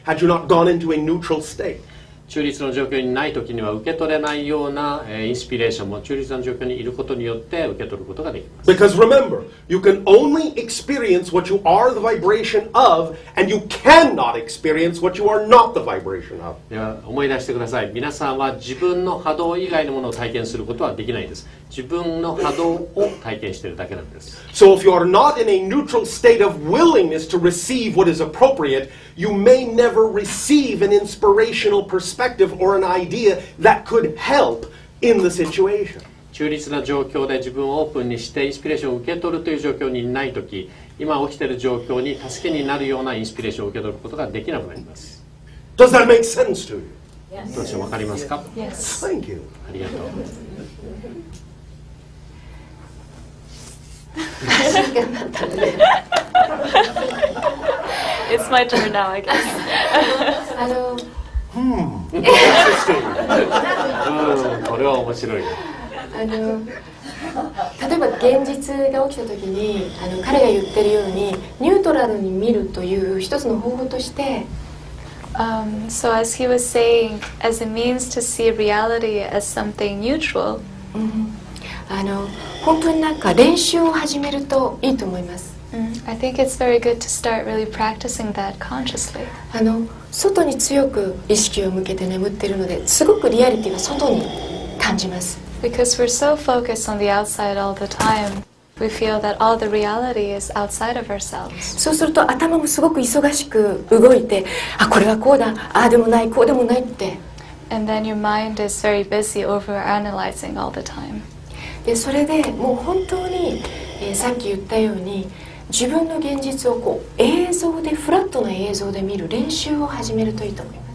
had you not gone into a neutral state. 中立の状況にない時には受け取れないようなインスピレーションも中立の状況にいることによって受け取ることができます。Because remember, you can only experience what you are the vibration of, and you cannot experience what you are not the vibration of. では思い出してください。皆さんは自分の波動以外のものを体験することはできないんです。自分の波動を体験しているだけなんです。So if you are not in a neutral state of willingness to receive what is appropriate, you may never receive an inspirational perspective or an idea that could help in the situation. 中立な状況で自分をオープンにしてインスピレーションを受け取るという状況にないとき、今起きている状況に助けになるようなインスピレーションを受け取ることができなくなります。Does that make sense to you? どうでしょう、わかりますか？ Yes. Thank you. ありがとう。It's my turn now, I guess. これは面白い。例えば現実が起きた時に彼が言ってるようにニュートラルに見るという一つの方法として、So as he was saying, as a means to see reality as something neutral, 本当になんか練習を始めるといいと思います。I think it's very good to start really practicing that consciously. 外に強く意識を向けて眠っているのですごくリアリティが外に感じます。Because we're so focused on the outside all the time, we feel that all the reality is outside of ourselves. そうすると頭もすごく忙しく動いて、あ、これはこうだ、ああでもないこうでもないって。And then your mind is very busy overanalyzing all the time. でそれでもう本当に、さっき言ったように自分の現実をこう映像でフラットな映像で見る練習を始めるといいと思います。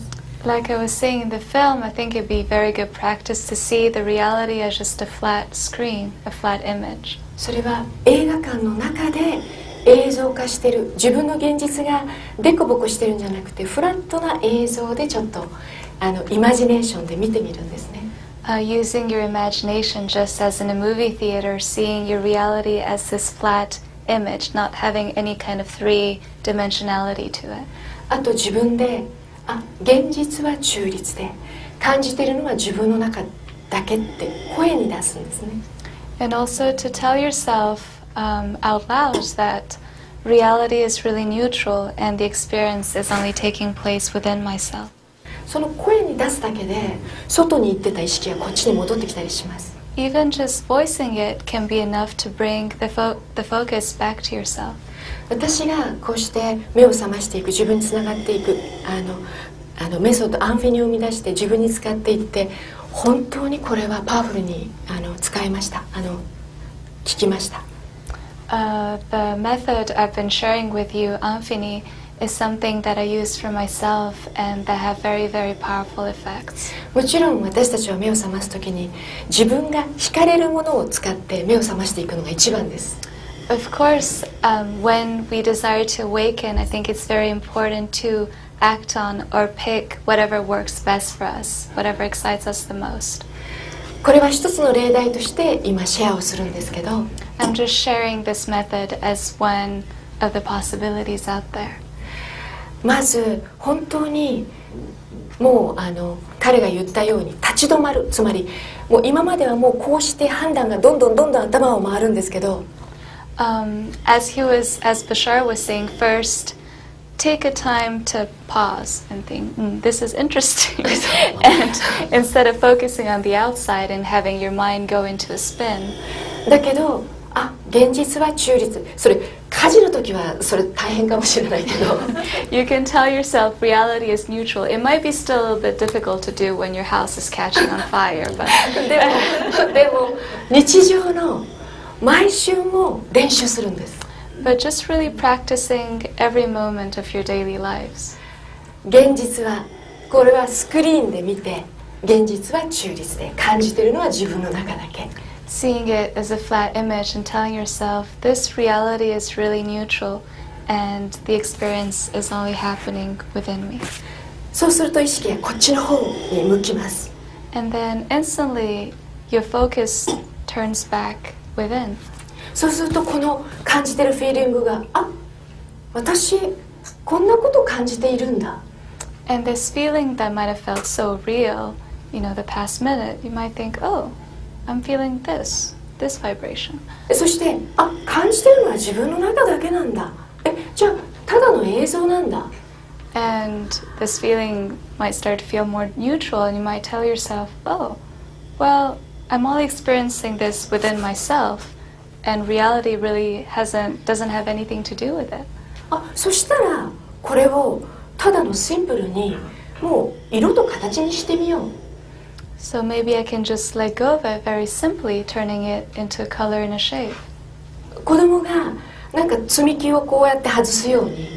Like I was saying in the film, I think it'd be very good practice to see the reality as just a flat screen, a flat image. それは映画館の中で映像化してる自分の現実がデコボコしてるんじゃなくてフラットな映像でちょっとイマジネーションで見てみるんですね。Using your imagination just as in a movie theater, seeing your reality as this flat image, not having any kind of three-dimensionality to it. あと自分で現実は中立で感じているのは自分の中だけって声に出すんですね。And also to tell yourself out loud that reality is really neutral and the experience is only taking place within myself. その声に出すだけで外に行ってた意識がこっちに戻ってきたりします。Even just voicing it can be enough to bring the focus back to yourself. 私がこうして目を覚ましていく自分につながっていくメソッドアンフィニを生み出して自分に使っていって本当にこれはパワフルに使いました聞きました。The method I've been sharing with you, Anfini, is something that I use for myself and that have very, very powerful effects. もちろん私たちは目を覚ますときに自分が惹かれるものを使って目を覚ましていくのが一番です。Of course, when we desire to awaken, I think it's very important to act on or pick whatever works best for us, whatever excites us the most. これは一つの例題として今シェアをするんですけど、I'm just sharing this method as one of the possibilities out there. まず本当にもう彼が言ったように立ち止まる、つまりもう今まではもうこうして判断がどんどん頭を回るんですけど、as Bashar was saying, first take a time to pause and think, this is interesting. And instead of focusing on the outside and having your mind go into a spin. だけど現実は中立、それ家事の時はそれ大変かもしれないけどYou can tell yourself reality is neutral. It might be still a bit difficult to do when your house is catching on fire, but でも日常の毎週も練習するんです。But just really practicing every moment of your daily lives. 現実はこれはスクリーンで見て現実は中立で感じているのは自分の中だけ。Seeing it as a flat image and telling yourself this reality is really neutral and the experience is only happening within me. そうすると意識がこっちの方に向きます。And then instantly your focus turns back within. そうするとこの感じてるフィーリングが私こんなこと感じているんだ。And this feeling that might have felt so real, the past minute, you might think, oh, I'm feeling this vibration. そして感じてるのは自分の中だけなんだ。じゃあただの映像なんだ。And this feeling might start to feel more neutral, and you might tell yourself, oh, well, I'm only experiencing this within myself, and reality really doesn't have anything to do with it. そしたらこれをただのシンプルにもう色と形にしてみよう。So maybe I can just let go of it very simply, turning it into a color and a shape. 子供がなんか積み木をこうやって外すように。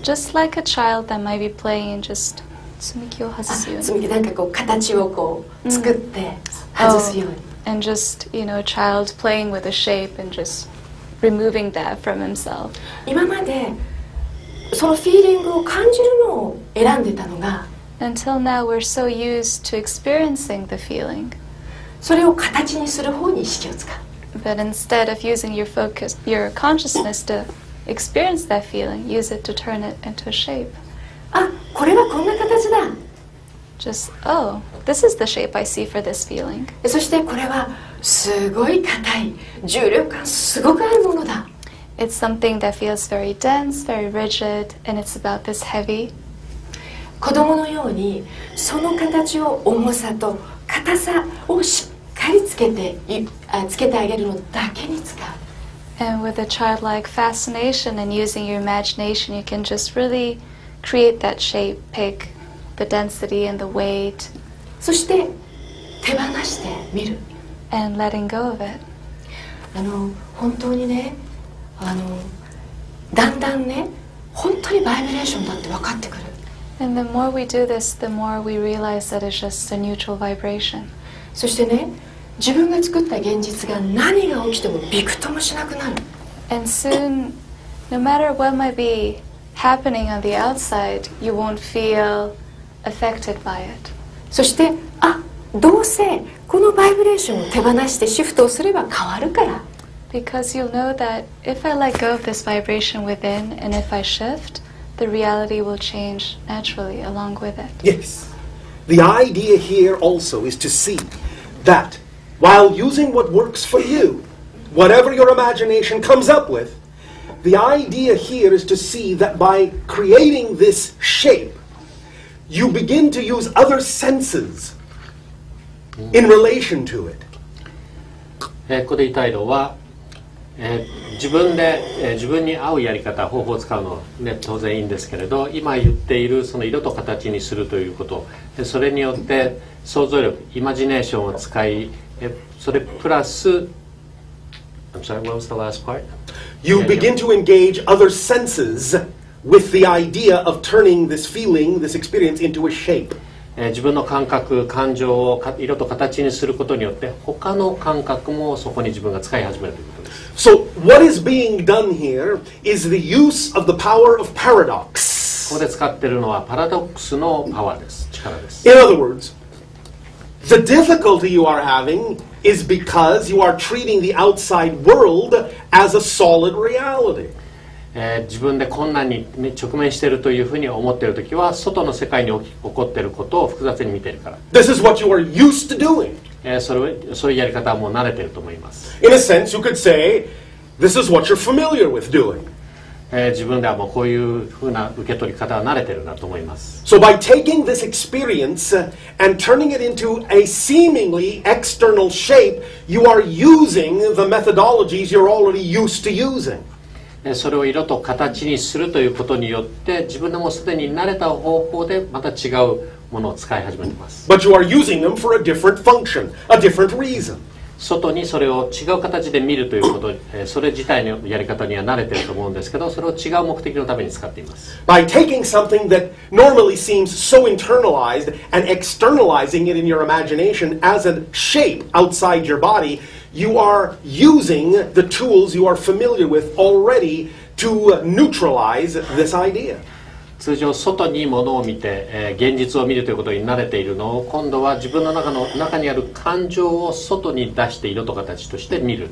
Just like a child that might be playing, just 積み木を外すように。積み木なんかこう形をこう作って外すように。And just, a child playing with a shape and just removing that from himself. 今までそのフィーリングを感じるのを選んでたのが Until now we're so used to experiencing the feeling. それを形にする方に意識を使う。But instead of using your focus, your consciousness to experience that feeling, use it to turn it into a shape. これはこんな形だ。Just, oh, this is the shape I see for this feeling. そしてこれはすごい硬い、重量感すごくあるものだ。It's something that feels very dense, very rigid, and it's about this heavy. 子供のようにその形を重さと硬さをしっかりつけてあげるのだけに使う。And with a childlike fascination and using your imagination, you can just really create that shape, pick the density and the weight. そして手放してみる。And letting go of it. 本当にね、だんだんね、本当にバイブレーションだって分かってくる。And the more we do this, the more we realize that it's just a neutral vibration. そしてね、自分が作った現実が何が起きてもびくともしなくなる。And soon, no matter what might be happening on the outside, you won't feel affected by it. そしてどうせこのバイブレーションを手放してシフトをすれば変わるから。Because you'll know that if I let go of this vibration within, and if I shift, the reality will change naturally along with it. Yes. The idea here also is to see that while using what works for you, whatever your imagination comes up with, the idea here is to see that by creating this shape, you begin to use other senses in relation to it. ここで言いたいのは、自分で、自分に合うやり方方法を使うのは、ね、当然いいんですけれど、今言っているその色と形にするということ、それによって想像力イマジネーションを使い、それプラス I'm sorry, what was the last part? You begin to engage other senses with the idea of turning this feeling, this experience into a shape. 自分の感覚、感情を色と形にすることによって他の感覚もそこに自分が使い始めるということです。So what is being done here is the use of the power of paradox. ここで使っているのはパラドックスのパワーです、力です。In other words, the difficulty you are having is because you are treating the outside world as a solid reality. 自分で困難に直面しているというふうに思っているときは外の世界に起こっていることを複雑に見ているから。This is what you are used to doing. そういうやり方はもう慣れていると思います。In a sense, you could say, this is what you're familiar with doing. 自分ではもうこういうふうな受け取り方は慣れているなと思います。So by taking this experience and turning it into a seemingly external shape, you are using the methodologies you're already used to using. それを色と形にするということによって自分でもすでに慣れた方法でまた違うものを使い始めています。But you are using them for a different function, a different reason. 外にそれを違う形で見るということ、それ自体のやり方には慣れていると思うんですけど、それを違う目的のために使っています。By taking something that normally seems so internalized and externalizing it in your imagination as a shape outside your body, you are using the tools you are familiar with already to neutralize this idea. 通常外に物を見て、現実を見るということに慣れているのを今度は自分の中にある感情を外に出して色と形として見る、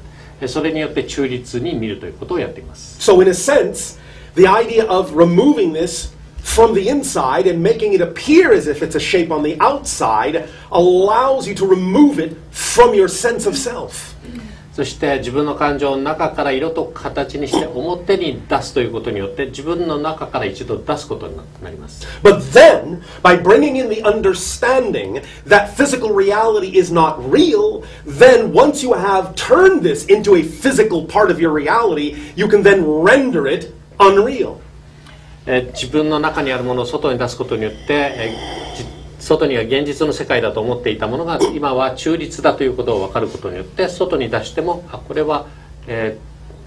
それによって中立に見るということをやっています。So in a sense, the idea of removing this from the inside and making it appear as if it's a shape on the outside allows you to remove it from your sense of self. そして自分の感情の中から色と形にして表に出すということによって自分の中から一度出すことになります。But then, by bringing in the understanding that physical reality is not real, then once you have turned this into a physical part of your reality, you can then render it unreal. 自分の中にあるものを外に出すことによって、外には現実の世界だと思っていたものが今は中立だということを分かることによって外に出してもこれは、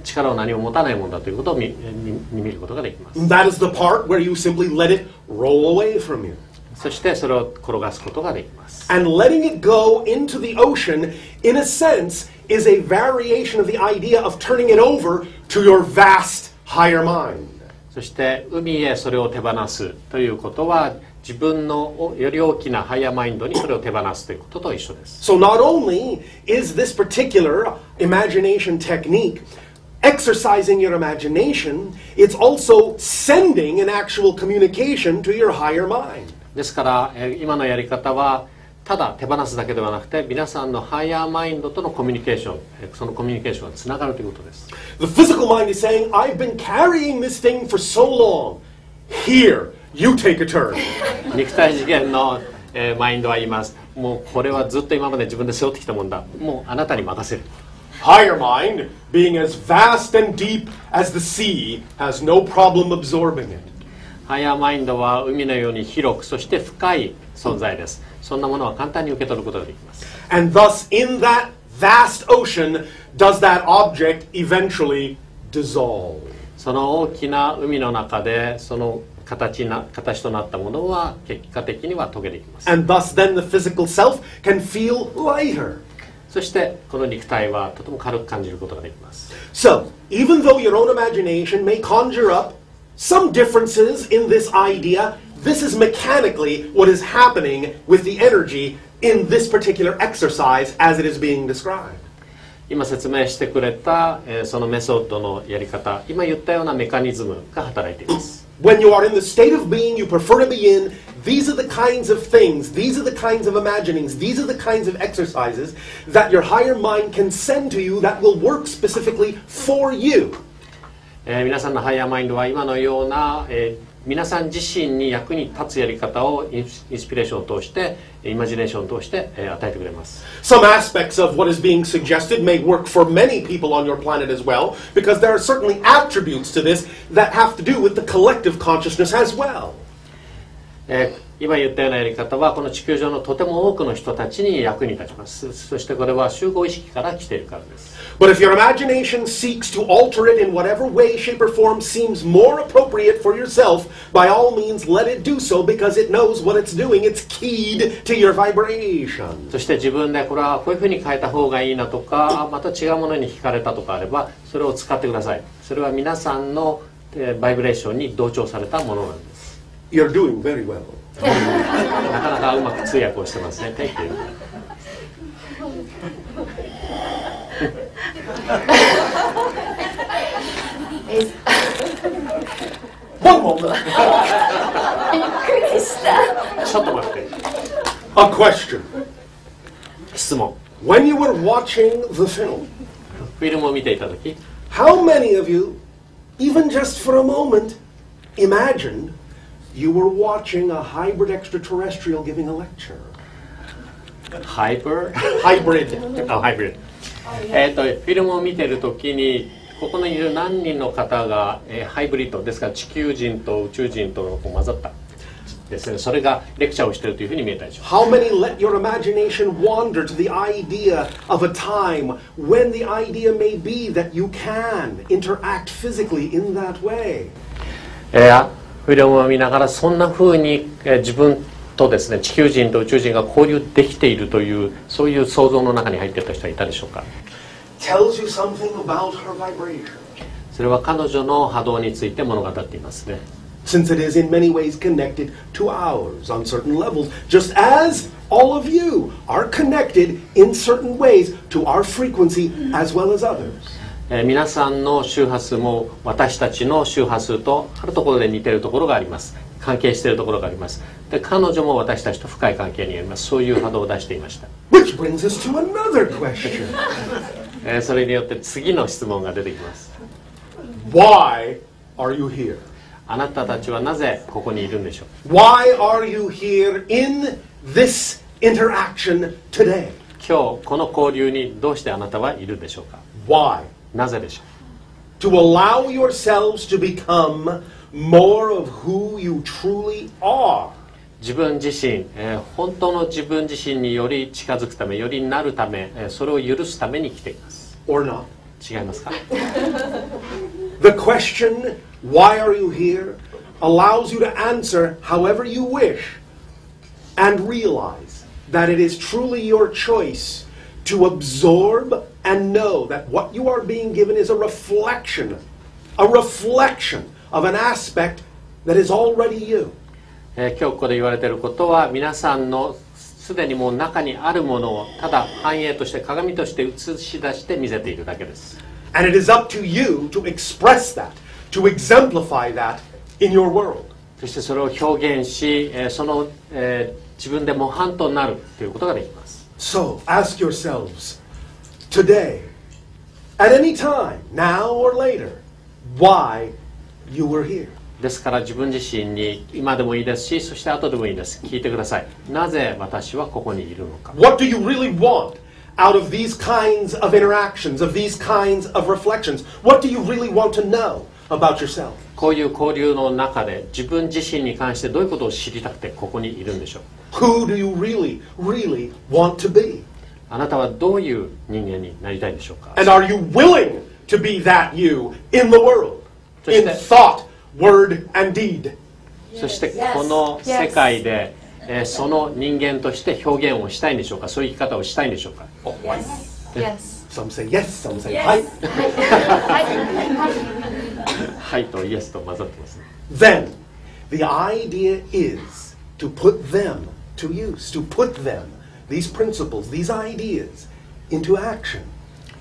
力を何も持たないものだということを見ることができます。That is the part where you simply let it roll away from you. そしてそれを転がすことができます。And letting it go into the ocean, in a sense, is a variation of the idea of turning it over to your vast higher mind. そして海へそれを手放すということは自分のより大きなハイヤーマインドにそれを手放すということと一緒です。So not only is this particular imagination technique exercising your imagination, it's also sending an actual communication to your higher mind. ですから今のやり方はただ手放すだけではなくて皆さんのハイヤーマインドとのコミュニケーション、そのコミュニケーションがつながるということです。The physical mind is saying, I've been carrying this thing for so long. Here, you take a turn. 肉体次元の、マインドは言います。もうこれはずっと今まで自分で背負ってきたもんだ。もうあなたに任せる。Higher mind, being as vast and deep as the sea, has no problem absorbing it. ハイヤーマインドは海のように広くそして深い存在です。そんなものは簡単に受け取ることができます。And thus, in that vast ocean, does that object eventually dissolve? その大きな海の中でその形となったものは結果的には溶けていきます。And thus, then the physical self can feel lighter. そしてこの肉体はとても軽く感じることができます。So, even though your own imagination may conjure up some differences in this idea, this is mechanically what is happening with the energy in this particular exercise as it is being described. 今説明してくれた、そのメソッドのやり方、今言ったようなメカニズムが働いています。When you are in the state of being you prefer to be in, these are the kinds of things, these are the kinds of imaginings, these are the kinds of exercises that your higher mind can send to you that will work specifically for you. 皆さんのハイヤーマインドは今のような、皆さん自身に役に立つやり方をインスピレーションを通してイマジネーションを通して与えてくれます。 Some aspects of what is being suggested may work for many people on your planet as well, because there are certainly attributes to this that have to do with the collective consciousness as well. 今言ったようなやり方はこの地球上のとても多くの人たちに役に立ちます。そしてこれは集合意識から来ているからです。 But if your imagination seeks to alter it in whatever way, shape, or form seems more appropriate for yourself, by all means let it do so because it knows what it's doing. It's keyed to your vibration. そして自分でこれはこういうふうに変えた方がいいなとか、また違うものに惹かれたとかあればそれを使ってください。それは皆さんのバイブレーションに同調されたものなんです。 You're doing very well. なかなかうまく通訳をしてますね。Thank you. One moment. ちょっと待って。A question. 質問。When you were watching the film, フィルムを見ていたとき、 how many of you, even just for a moment, imagined you were watching a hybrid extraterrestrial giving a lecture? ハイブル？ Hybrid. ハイブリッド。フィルムを見ているときにここにいる何人の方が、ハイブリッドですから地球人と宇宙人と混ざったですね。それがレクチャーをしているというふうに見えたでしょう。 How many let your imagination wander to the idea of a time when the idea may be that you can interact physically in that way? フィルムを見ながらそんなふうに、自分とですね地球人と宇宙人が交流できているというそういう想像の中に入っていた人はいたでしょうか。 Tells you something about her vibration. それは彼女の波動について物語っていますね。 Since it is in many ways connected to ours on certain levels, just as all of you are connected in certain ways to our frequency as well as others. 皆さんの周波数も私たちの周波数とあるところで似ているところがあります。関係しているところがあります。で彼女も私たちと深い関係にあります。そういう波動を出していました。Which brings us to another question. それによって次の質問が出てきます。 Why are you here? あなたたちはなぜここにいるんでしょう。 Why are you here in this interaction today? 今日この交流にどうしてあなたはいるでしょうか。 Why? なぜでしょう。 To allow yourselves to become more of who you truly are. 自分自身、本当の自分自身により近づくため、よりなるため、それを許すために来ています。 Or not. 違いますか。 The question, why are you here, allows you to answer however you wish and realize that it is truly your choice to absorb and know that what you are being given is a reflection of an aspect that is already you. 今日ここで言われていることは、皆さんのすでにもう中にあるものをただ反映として鏡として映し出して見せているだけです。 And it is up to you to express that, to exemplify that in your world. そしてそれを表現し、その、自分で模範となるということができます。 So ask yourselves today, at any time, now or later, why you were here. ですから自分自身に今でもいいですし、そして後でもいいです。聞いてください。なぜ私はここにいるのか。 What do you really want out of these kinds of interactions, of these kinds of reflections? What do you really want to know about yourself? こういう交流の中で自分自身に関してどういうことを知りたくてここにいるんでしょう。 Who do you really, really want to be? あなたはどういう人間になりたいでしょうか。 And are you willing to be that you in the world, in thought, word, and deed? そしてこの世界で、その人間として表現をしたいんでしょうか。そういう生き方をしたいんでしょうか。 Yes. Some say yes, some say hi. はいとイエスと混ざってますね。 Then, the idea is to put them to use, to put them, these principles, these ideas, into action.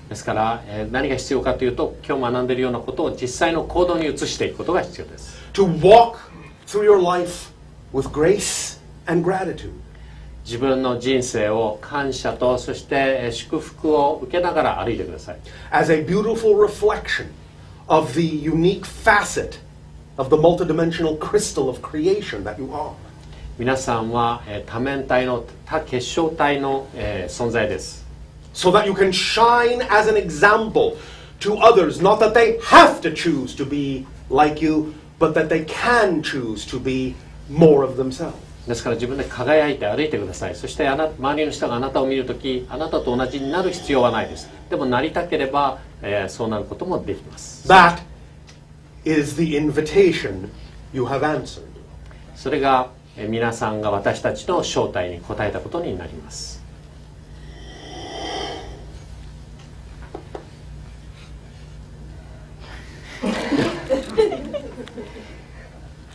ですから、何が必要かというと、今日学んでいるようなことを実際の行動に移していくことが必要です。 To walk through your life with grace and gratitude. 自分の人生を感謝とそして祝福を受けながら歩いてください。 As a beautiful reflection of the unique facet of the multidimensional crystal of creation that you are. 皆さんは多面体の多結晶体の存在です。 So that you can shine as an example to others, not that they have to choose to be like you, but that they can choose to be more of themselves. ですから自分で輝いて歩いてください。そして周りの人があなたを見るとき、あなたと同じになる必要はないです。でもなりたければ、そうなることもできます。 That is the invitation you have answered. それが皆さんが私たちの招待に応えたことになります。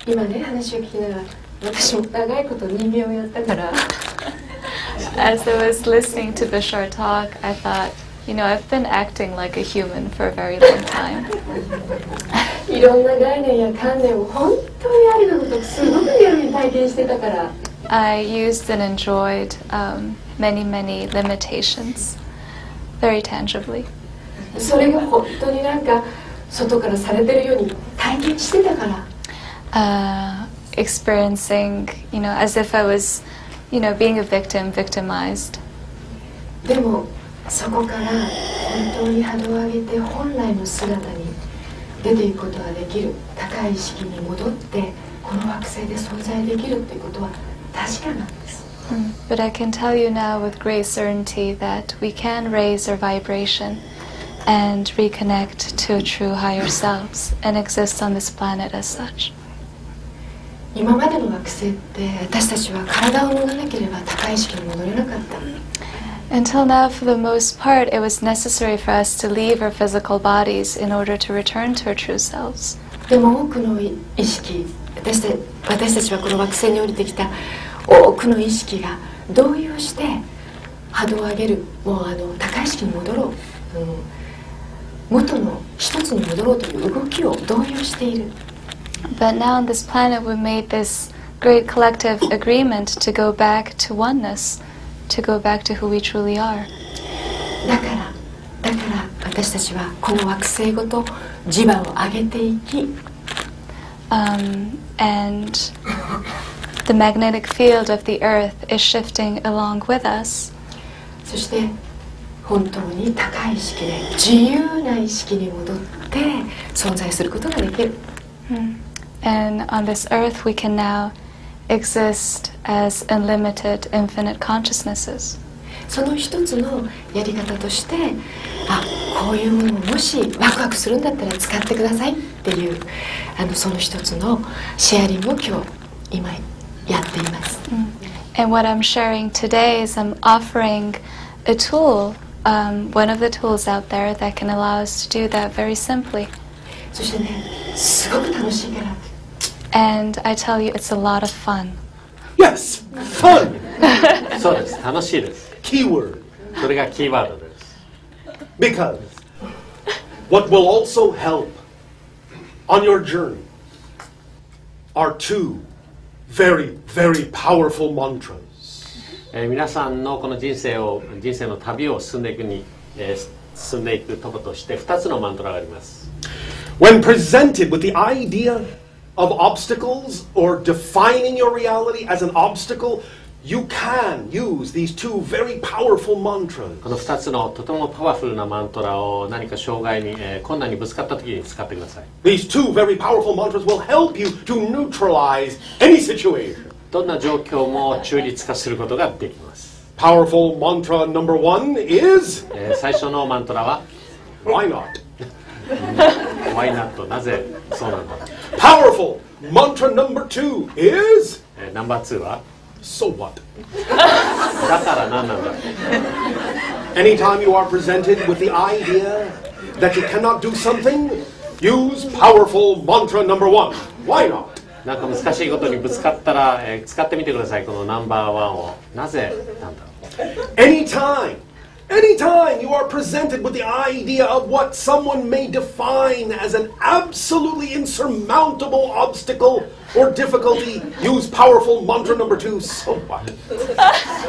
今ね話を聞きながら私も長いこと人間をやったから As I was listening to Bashar talk, I thought, I've been acting like a human for a very long time. いろんな概念や観念を本当にありのことすごくリアルに体験してたから I used and enjoyed many, many limitations very tangibly. それが本当になんか外からされてるように体験してたから Experiencing, as if I was, being a victim, victimized. でもそこから本当に波動を上げて本来の姿に出ていくことができる高い意識に戻ってこの惑星で存在できるということは確かなんです。But I can tell you now with great certainty that we can raise our vibration and reconnect to true higher selves and exist on this planet as such. 今までの惑星って私たちは体を脱がなければ高い意識に戻れなかった。 Until now, for the most part, it was necessary for us to leave our physical bodies in order to return to our true selves. でも多くの意識、私たちはこの惑星に降りてきた多くの意識が動揺して波動を上げる、もう高い意識に戻ろう、元の一つに戻ろうという動きを動揺している。But now on this planet we made this great collective agreement to go back to oneness, to go back to who we truly are. だから私たちはこの惑星ごと磁場を上げていき、and the magnetic field of the earth is shifting along with us. そして本当に高い意識で自由な意識に戻って存在することができる。And on this earth we can now exist as unlimited, infinite consciousnesses. その一つのやり方として、こういうものをもしワクワクするんだったら使ってくださいっていうその一つのシェアリングを今やっています。And what I'm sharing today is I'm offering a tool, one of the tools out there that can allow us to do that very simply. そしてね、すごく楽しいから。And I tell you, it's a lot of fun. Yes, fun. そうです、楽しいです。Keyword. それがキーワードです。Because what will also help on your journey are two very, very powerful mantras. 皆さんのこの人生の旅を進んでいくとことして2つのマントラがあります。When presented with the idea of obstacles or defining your reality as an obstacle, you can use these two very powerful mantras. この2つのとてもパワフルなマントラを何か障害に、困難にぶつかった時に使ってください。These two very powerful mantras will help you to neutralize any situation. どんな状況も中立化することができます。Powerful mantra number one is 最初のマントラは Why not? Why not? なぜそうなんだ。Powerful mantra number two is ナンバー2は So what? だから何なんだ。Anytime you are presented with the idea that you cannot do something, use powerful mantra number one. Why not? なんか難しいことにぶつかったら、使ってみてください。このナンバー1を。なぜなんだろう。Anytime you are presented with the idea of what someone may define as an absolutely insurmountable obstacle or difficulty, use powerful mantra number two, so what?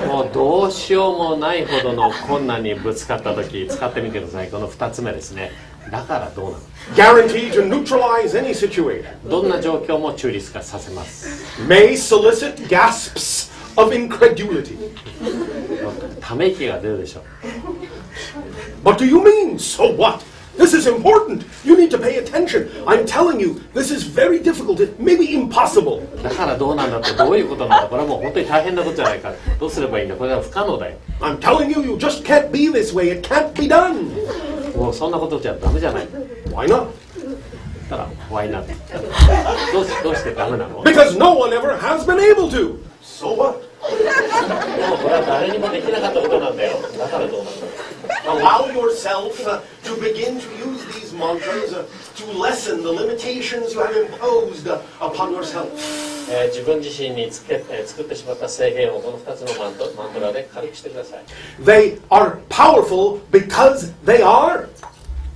もうどうしようもないほどの困難にぶつかったとき、使ってみてください。この2つ目ですね。だからどうなの？ Guaranteed to neutralize any situation. どんな状況も中立化させます。May solicit gasps of incredulity. ため息が出るでしょう。What do you mean? So what? This is important. You need to pay attention. I'm telling you, this is very difficult. It may be impossible. だからどうなんだってどういうことなんだ。これはもう本当に大変なことじゃないか。どうすればいいんだ。これは不可能だよ。I'm telling you, you just can't be this way. It can't be done. もうそんなことじゃダメじゃない。 Why not? だから Why not? どうしてダメなの？ Because no one ever has been able to. So what? でもこれは誰にもできなかったことなんだよ。だからどうなんだ。Allow yourself to begin to use these mantras to lessen the limitations you have imposed upon yourself. 自分自身に作ってしまった制限をこの2つのマントラで軽くしてください。They are powerful because they are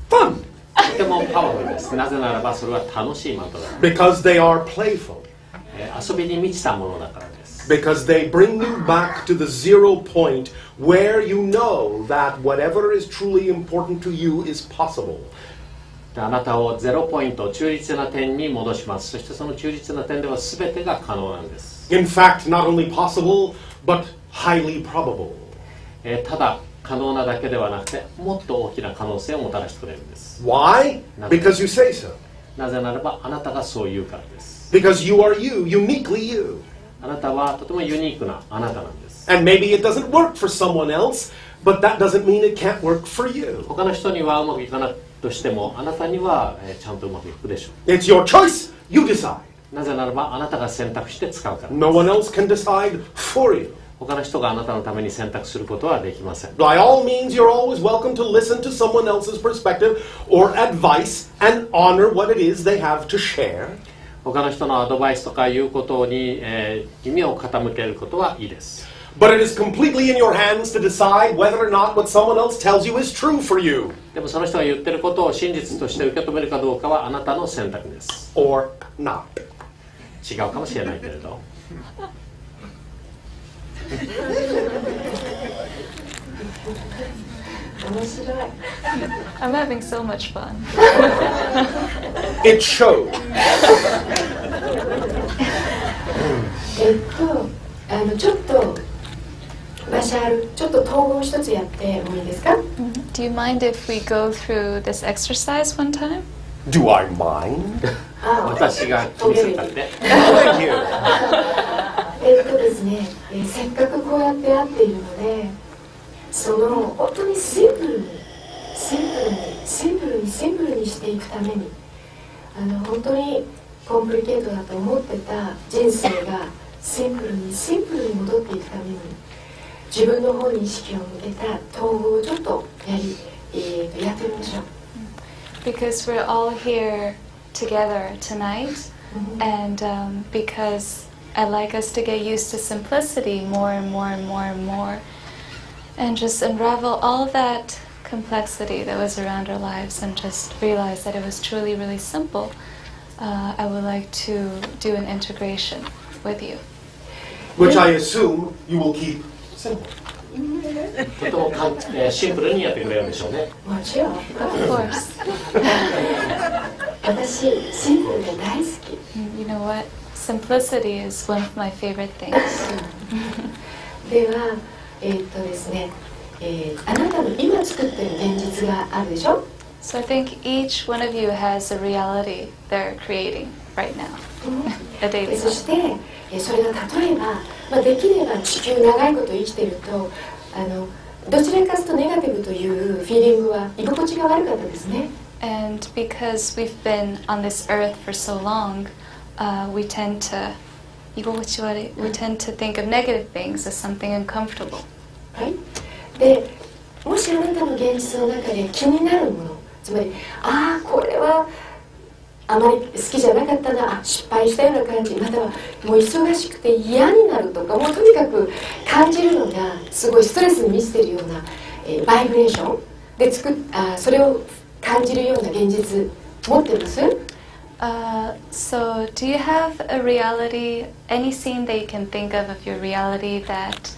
fun. とてもパワフルです。なぜならばそれは楽しいマントラ。Because they are playful. 遊びに満ちたものだからです。Because they bring you back to the 0 point where you know that whatever is truly important to you is possible. あなたを0ポイント、中立な点に戻します。そしてその中立な点では全てが可能なんです。In fact, not only possible, but highly probable. ただ可能なだけではなくて、もっと大きな可能性をもたらしてくれるんです。Why? Because you say so. なぜならばあなたがそう言うからです。Because you are you, uniquely you. あなたはとてもユニークなあなたなんです。And maybe it doesn't work for someone else, but that doesn't mean it can't work for you. 他の人にはうまくいかないとしても、あなたにはちゃんとうまくいくでしょう。It's your choice, you decide. なぜならばあなたが選択して使うからです。No one else can decide for you. 他の人があなたのために選択することはできません。By all means, you're always welcome to listen to someone else's perspective or advice and honor what it is they have to share. 他の人のアドバイスとかいうことに、耳を傾けることはいいです。But it is completely in your hands to decide whether or not what someone else tells you is true for you. でもその人が言ってることを真実として受け止めるかどうかはあなたの選択です。 Or not. 違うかもしれないけれど。面白い。 I'm having so much fun. It showed. ちょっとバシャール、ちょっと統合一つやってもいいですか？ Do you mind if we go through this exercise one time? Do I mind? 私が気にするかって。Thank you. ですね、せっかくこうやって会っているので、その本当にシンプルにしていくために、本当にコンプリケートだと思ってた人生がシンプルに戻っていくために、自分の方に意識を向けた統合をちょっとやってみましょう。Because we're all here together tonight, and because I'd like us to get used to simplicity more and more and more and more, and just unravel all that complexity that was around our lives and just realize that it was truly really simple. I would like to do an integration with you. Which I assume you will keep simple. とてもシンプルにやってくれるんでしょうね。もちろん。Of course. 私シンプルが大好き。You know what? Simplicity is one of my favorite things. では、ですね、あなたの今作ってる現実があるでしょ？ So I think each one of you has a reality they're creating right now. A daily そして、それが例えば、できれば地球長いこと生きてると、どちらかというとネガティブというフィーリングは居心地が悪かったですね。And because we've been on this earth for so long, we tend to think of negative things as something uncomfortable. はい。で、もしあなたの現実の中で気になるもの、つまり、これはあまり好きじゃなかったな、失敗したような感じ、またはもう忙しくて嫌になるとか、もうとにかく感じるのがすごいストレスに満ちているような、バイブレーションでそれを感じるような現実持ってます？ So do you have a reality, any scene that you can think of your reality that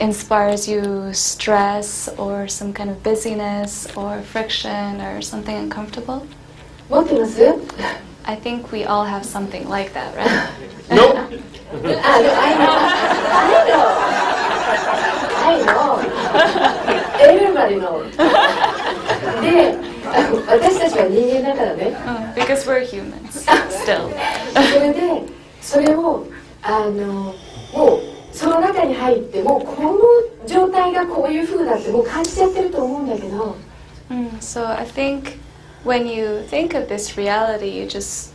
inspires you stress or some kind of busyness or friction or something uncomfortable? 持ってます？ I think we all have something like that, right? Nope. I know. Everybody knows. で、私たちは人間だからね。Because we're humans, still. それをもうその中に入ってもうこの状態がこういう風だってもう感じちゃってると思うんだけど。So I think when you think of this reality, you just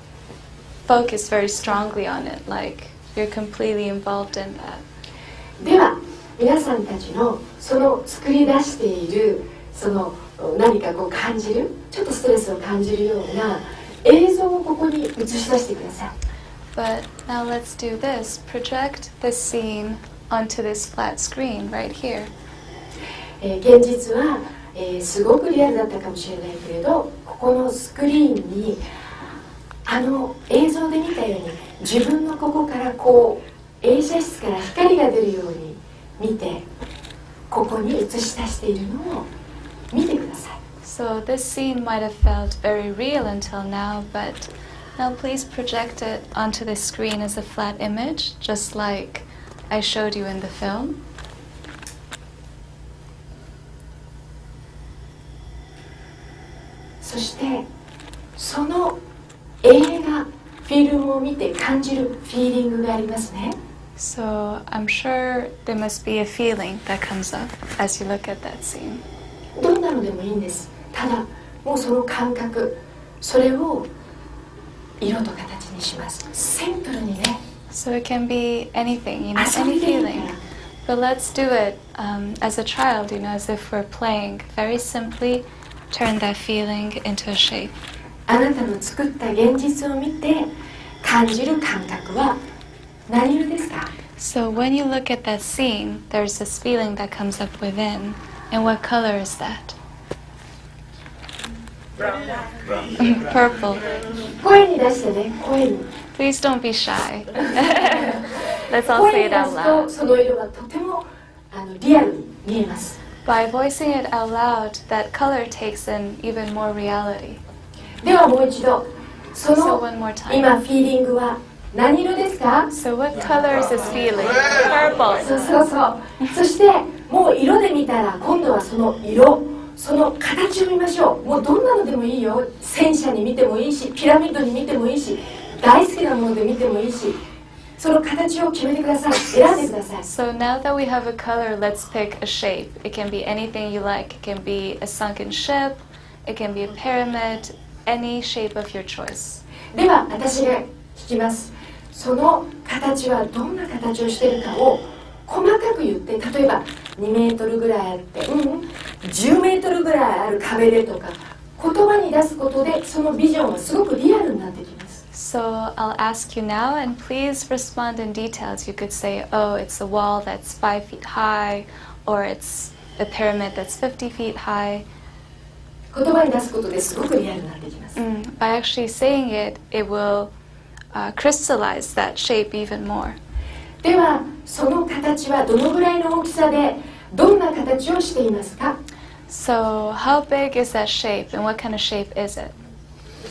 focus very strongly on it, like you're completely involved in that. では皆さんたちのその作り出しているその何かこう感じるちょっとストレスを感じるような映像をここに映し出してください。But now let's do this. Project this scene onto this flat screen right here. 現実はすごくリアルだったかもしれないけれど、ここのスクリーンに映像で見たように自分のここからこう映写室から光が出るように見て、ここに映し出しているのを見てください。So this scene might have felt very real until now, but now please project it onto the screen as a flat image, just like I showed you in the film. そしてその映画フィルムを見て感じるフィーリングがありますね。So I'm sure there must be a feeling that comes up as you look at that scene. どんなのでもいいんです。ただもうその感覚、それを色と形にします。シンプルにね。So it can be anything, you know, any feeling. But let's do it as a child, you know, as if we're playing. Very simply, turn that feeling into a shape. あなたの作った現実を見て感じる感覚は何色ですか？ So when you look at that scene, there's this feeling that comes up within. And what color is that? Purple. 声に出してね、声に。 Please don't be shy. Let's all 声 say に it 出 out すと loud. その色がとてもリアルに見えます。 By voicing it out loud, that color takes in even more reality. ではもう一度、そ So の one more time. 今フィーリングは何色ですか？ So what color is this feeling? Purple. そうそうそう。そしてもう色で見たら今度はその色、その形を見ましょう。もうどんなのでもいいよ。戦車に見てもいいし、ピラミッドに見てもいいし、大好きなもので見てもいいし、その形を決めてください。選んでください。 So now that we have a color, let's pick a shape. It can be anything you like. It can be a sunken ship. It can be a pyramid. Any shape of your choice. では私が聞きます。その形はどんな形をしているかを細かく言って、例えば2メートルぐらいあって、10メートルぐらいある壁でとか言葉に出すことでそのビジョンはすごくリアルになってきます。 So I'll ask you now, and please respond in details. You could say, oh, it's a wall that's 5 feet high, or it's a pyramid that's 50 feet high. 言葉に出すことですごくリアルになってきます。 By actually saying it, it will crystallize that shape even more. ではその形はどのぐらいの大きさでどんな形をしていますか？ So how big is that shape, and what kind of shape is it?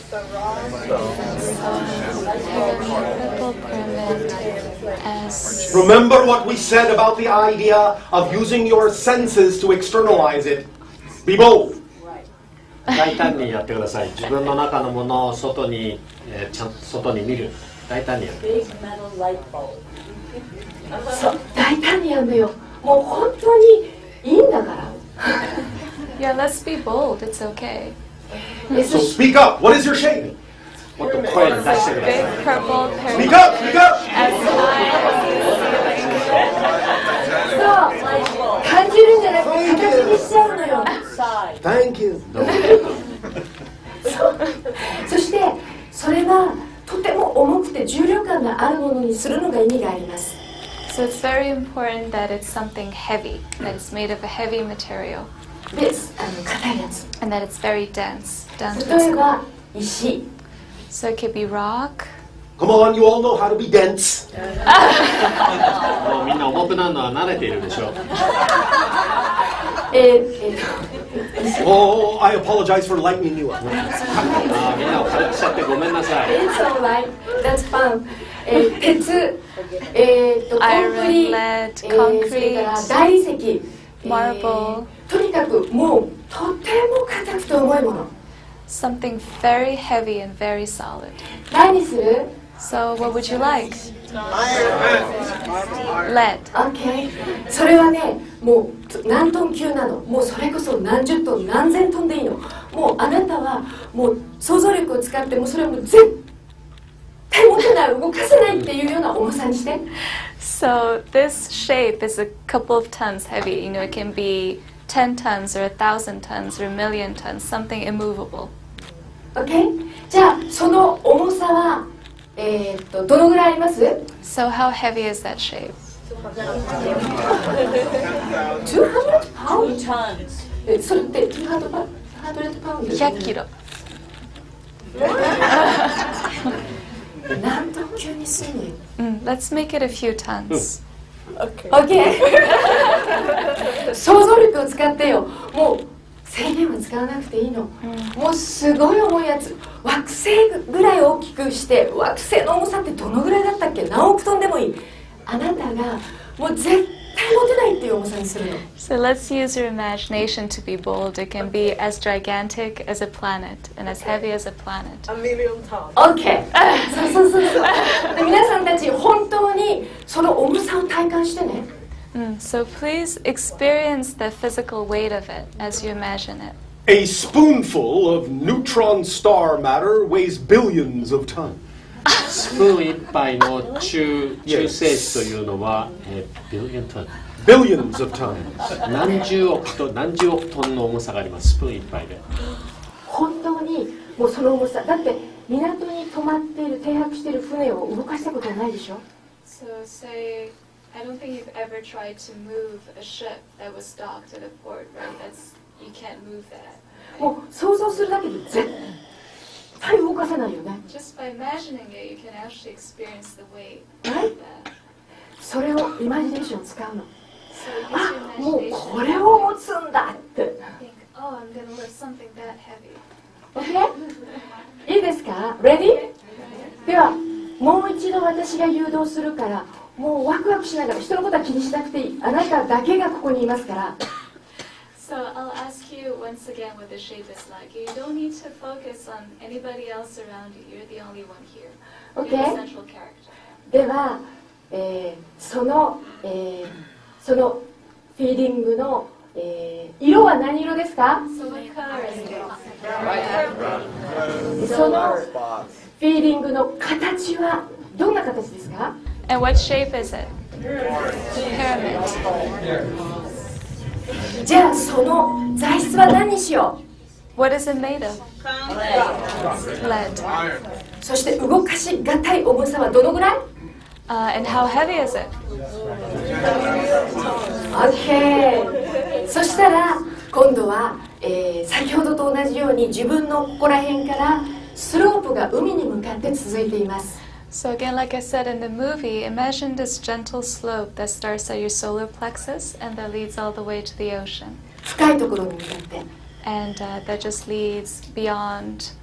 Purple pyramid as... Remember what we said about the idea of using your senses to externalize it. Be bold. 大胆にやってください。自分の中のものを外に、外に見る。大胆にやってください。そう大胆にやるのよ。もう本当にいいんだから。 Yeah, let's be bold. It's okay. So speak up. What is your shape? もっと声に出してくだ Big さい。 purple Speak pyramid up. Speak up. as high as the ceiling. そう感じるんじゃなくて形にしちゃうのよ。 Thank you. そしてそれはとても重くて重量感があるものにするのが意味があります。 So it's very important that it's something heavy, that it's made of a heavy material, で、硬いやつ。 and that it's very dense, down to 例 its え core. ば石。 So it could be rock. Come on, you all know how to be dense. もうみんな重くなるのは慣れているでしょう。Oh, I apologize for lightening you up. みんなを軽くしちゃってごめんなさい。 It's alright. That's fun. 鉄、コンクリ、 Iron, lead, それから concrete, 大理石、 marble. とにかくもうとても硬くて重いもの。 Something very heavy and very solid. 何にする？ So what would you like? Lead. OK。それはね、もう何トン級なの。もうそれこそ何十トン、何千トンでいいの。もうあなたはもう想像力を使ってもうそれをもう絶対持てない、動かせないっていうような重さにして。 So this shape is a couple of tons heavy. You know, it can be 10 tons or 1,000 tons or 1,000,000 tons, something immovable. OK？ じゃあその重さはどのぐらいあります？ So how heavy is that shape? 200 pounds？ それって200パウンド？ 100キロ。何トン級にするのよ。Let's make it a few tons. OK？ 想像力を使ってよ。もう制限は使わなくていいの。もうすごい重いやつ。惑星ぐらい大きくして、惑星の重さってどのぐらいだったっけ？何億トンでもいい。あなたがもう絶対持てないっていう重さにするの。 So let's use your imagination to be bold. It can be as gigantic as a planet and as heavy as a planet. OK。そう。で皆さんたち本当にその重さを体感してね。So please experience the physical weight of it as you imagine it. A spoonful of neutron star matter weighs billions of tons. スプーン一杯の中性子というのは、ビリオントン。 Billions of tons. 何十億トンの重さがあります。スプーン一杯で。本当にもうその重さ。だって港に止まっている停泊している船を動かしたことはないでしょ。 So say I don't think you've ever tried to move a ship that was docked at a port, right? You can't move that. もう想像するだけで絶対動かせないよね。 Just by imagining it, you can actually experience the weight Right? of that. それをイマジネーションを使うの。 So you use あ、 your もう imagination これを持つんだって。 think, oh, I'm going to lift something that heavy. OK? いいですか Ready? ではもう一度私が誘導するからもうワクワクしながら人のことは気にしなくていい。あなただけがここにいますから。 So I'll ask you once again what the shape is like. You don't need to focus on anybody else around you. You're the only one here. You're the OK? central character. では、そのフィーリングの、色は何色ですか？ So what color is it? そのフィーリングの形はどんな形ですか？ And what shape is it? Pyramid. じゃあその材質は何にしよ What is it made of? Lead. う？そして動かしがたい重さはどのぐらい？ And how heavy is it? OK。そしたら今度は、先ほどと同じように自分のここら辺からスロープが海に向かって続いています。 So again, like I said in the movie, imagine this gentle slope that starts at your solar plexus and that leads all the way to the ocean. 深いところに向かって。 And that just leads beyond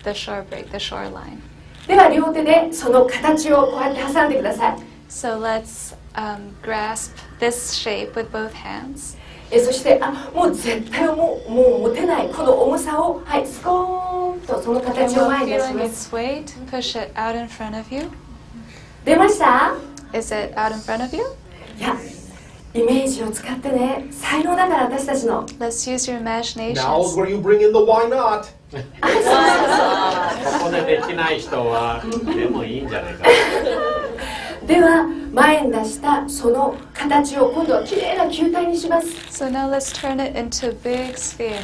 the shore break, the shoreline. では両手でその形をこうやって挟んでください。 So let's grasp this shape with both hands. そしてもう絶対もう持てないこの重さを、はい、スコーンとその And 形を while 前に出し feeling ます。 its weight, push it out in front of you. 出ました？ Is it out in front of you? いや、イメージを使ってね、才能だから私たちの。 Let's use your Now's imaginations. where you bring in the why not. ここでできない人はでもいいんじゃないかな。では前に出したその形を今度はきれいな球体にします。 So now let's turn it into a big sphere.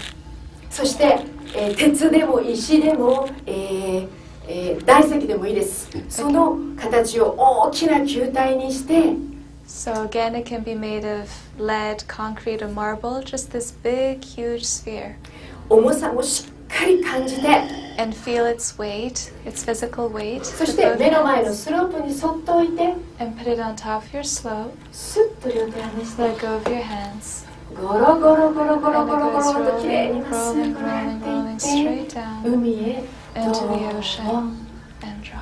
そして、鉄でも石でも、大石でもいいです。その形を大きな球体にして、 So again, it can be made of lead, concrete, or marble, just this big, huge sphere. 重さもしっかり感じて、 And feel its weight, its physical weight. そ with して both 目の前の hands. スロープに沿っておいて、 And put it on top of your slope. スッと両手離して、 Let go of your hands. ゴロゴロゴロゴロ And ゴ it ロゴ goes ロときれいに rolling, まっすぐ rolling, 転が rolling, っ rolling ていっ straight て、 down 海へ into ド the ー ocean ン and drop.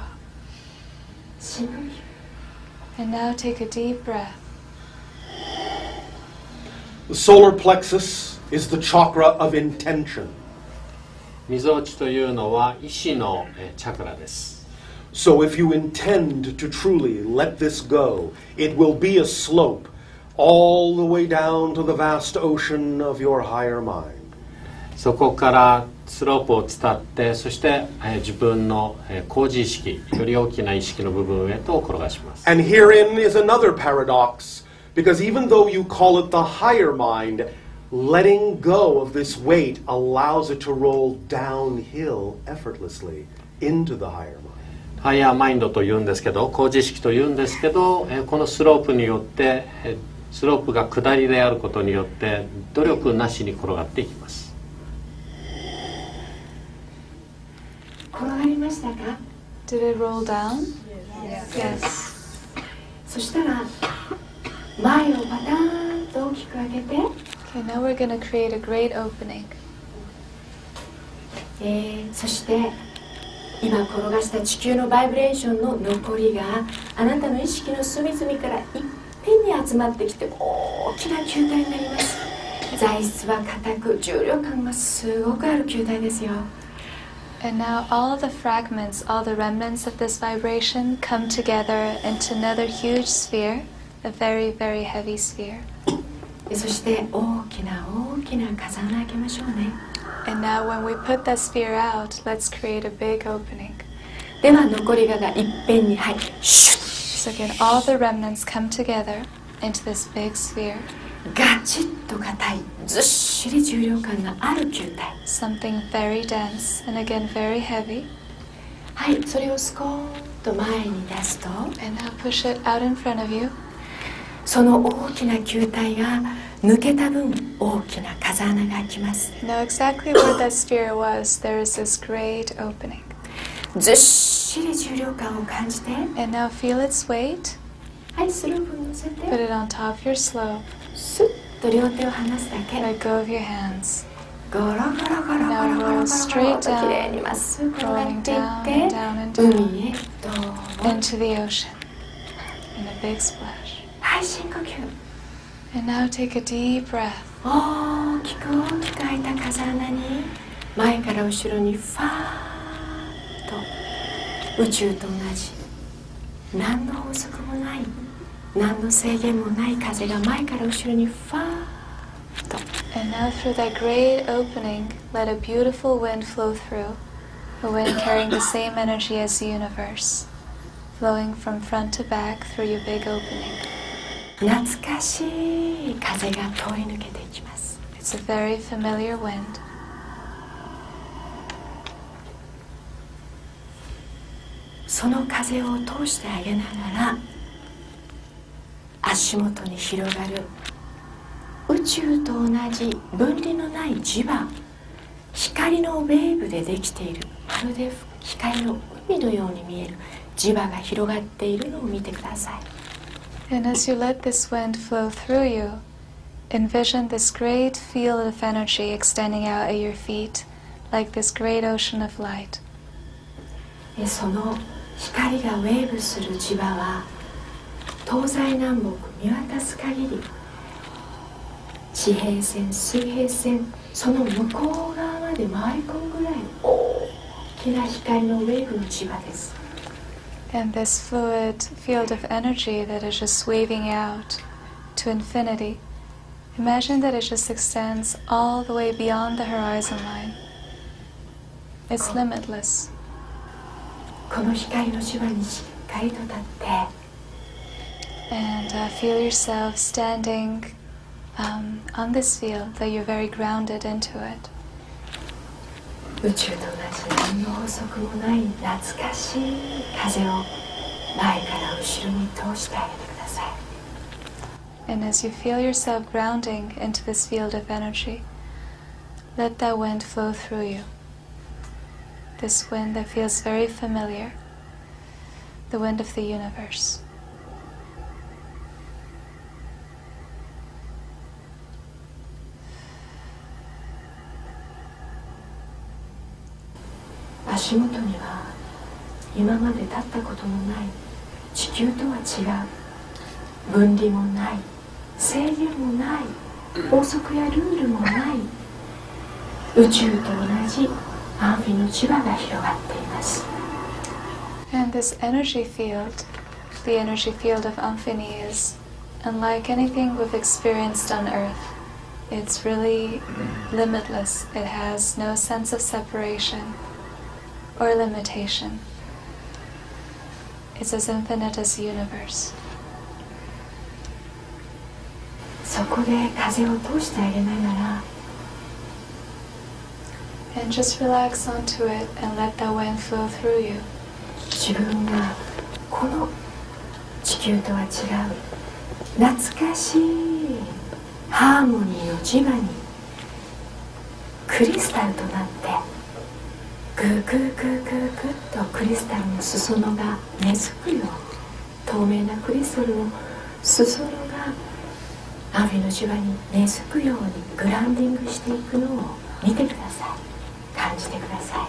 沈む。 And now take a deep breath. The solar plexus is the chakra of intention. みぞおちというのは意志のチャクラです。 So if you intend to truly let this go, it will be a slope all the way down to the vast ocean of your higher mind. そこからスロープを伝って、そして自分の高次意識、より大きな意識の部分へと転がします。 And herein is another paradox, because even though you call it the higher mind, letting go of this weight allows it to roll downhill effortlessly into the higher mind. ハイヤーマインドというんですけど、高次意識というんですけど、このスロープによってスロープが下りであることによって努力なしに転がっていきます。転がりましたか？ Did it roll down? Yes. そしたら前をパターンと大きく上げて、 Okay, now we're going to create a great opening. そして今転がした地球のバイブレーションの残りがあなたの意識の隅々からいっぺんに集まってきて大きな球体になります。材質は硬く重量感がすごくある球体ですよ。 And now all the fragments, all the remnants of this vibration come together into another huge sphere, a very, very heavy sphere. そして大きな大きな風穴開けましょうね。 And now when we put that sphere out, let's create a big opening. では残りがいっぺんにはいシュッ So again, all the remnants come together into this big sphere. ガチッと硬いずっしり重量感がある球体。 Something very dense and again very heavy. はい、それをスコーンと前に出すと、 And now push it out in front of you. その大きな球体が抜けた分、大きな風穴が開きます。 Now exactly where that sphere was, there is this great opening. ずっしり重量感を感じて、 And now feel its weight. はい、スロープに乗せて、 Put it on top of your slope. スッと両手を離すだけ。 Let go of your hands. ゴロゴロゴロゴロゴロゴロゴロときれいにまっすぐ転がっていって、海へドーン into the ocean in a big splash. はい、深呼吸。 And now take a deep breath. 大きく大きく開いた風穴に、前から後ろにファーッと宇宙と同じ、何の法則もない、何の制限もない風が前から後ろにファーッと。 And now through that great opening, let a beautiful wind flow through, a wind carrying the same energy as the universe, flowing from front to back through your big opening. 懐かしい風が通り抜けていきます。 It's a very familiar wind. その風を通してあげながら、足元に広がる宇宙と同じ分離のない磁場、光のウェーブでできている、まるで光の海のように見える磁場が広がっているのを見てください。 And as you let this wind flow through you, envision this great field of energy extending out at your feet, like this great ocean of light. その光がウェーブする磁場は、東西南北見渡す限り、地平線、水平線、その向こう側まで回り込むぐらい大きな光のウェーブの磁場です。 And this fluid field of energy that is just waving out to infinity, imagine that it just extends all the way beyond the horizon line. It's limitless. この光の磁場にしっかりと立って、 And feel yourself standing on this field, that you're very grounded into it. 宇宙と同じ何の法則もない懐かしい風を前から後ろに通してあげてください。 And as you feel yourself grounding into this field of energy, let that wind flow through you. This wind that feels very familiar, the wind of the universe. 足元には今まで立ったことのない地球とは違う分離もない制限もない法則やルールもない宇宙と同じアンフィの磁場が広がっています。 And this energy field, the energy field of Amphini, is unlike anything we've experienced on Earth. It's really limitless. It has no sense of separation or limitation. It's as infinite as the universe. そこで風を通してあげながら And just relax onto it and let that wind flow through you. 自分がこの地球とは違う懐かしいハーモニーの磁場にクリスタルとなってグーグーグーグーグッとクリスタルの裾野が根付くように透明なクリスタルの裾野がアンフィの磁場に根付くようにグランディングしていくのを見てください。感じてくださ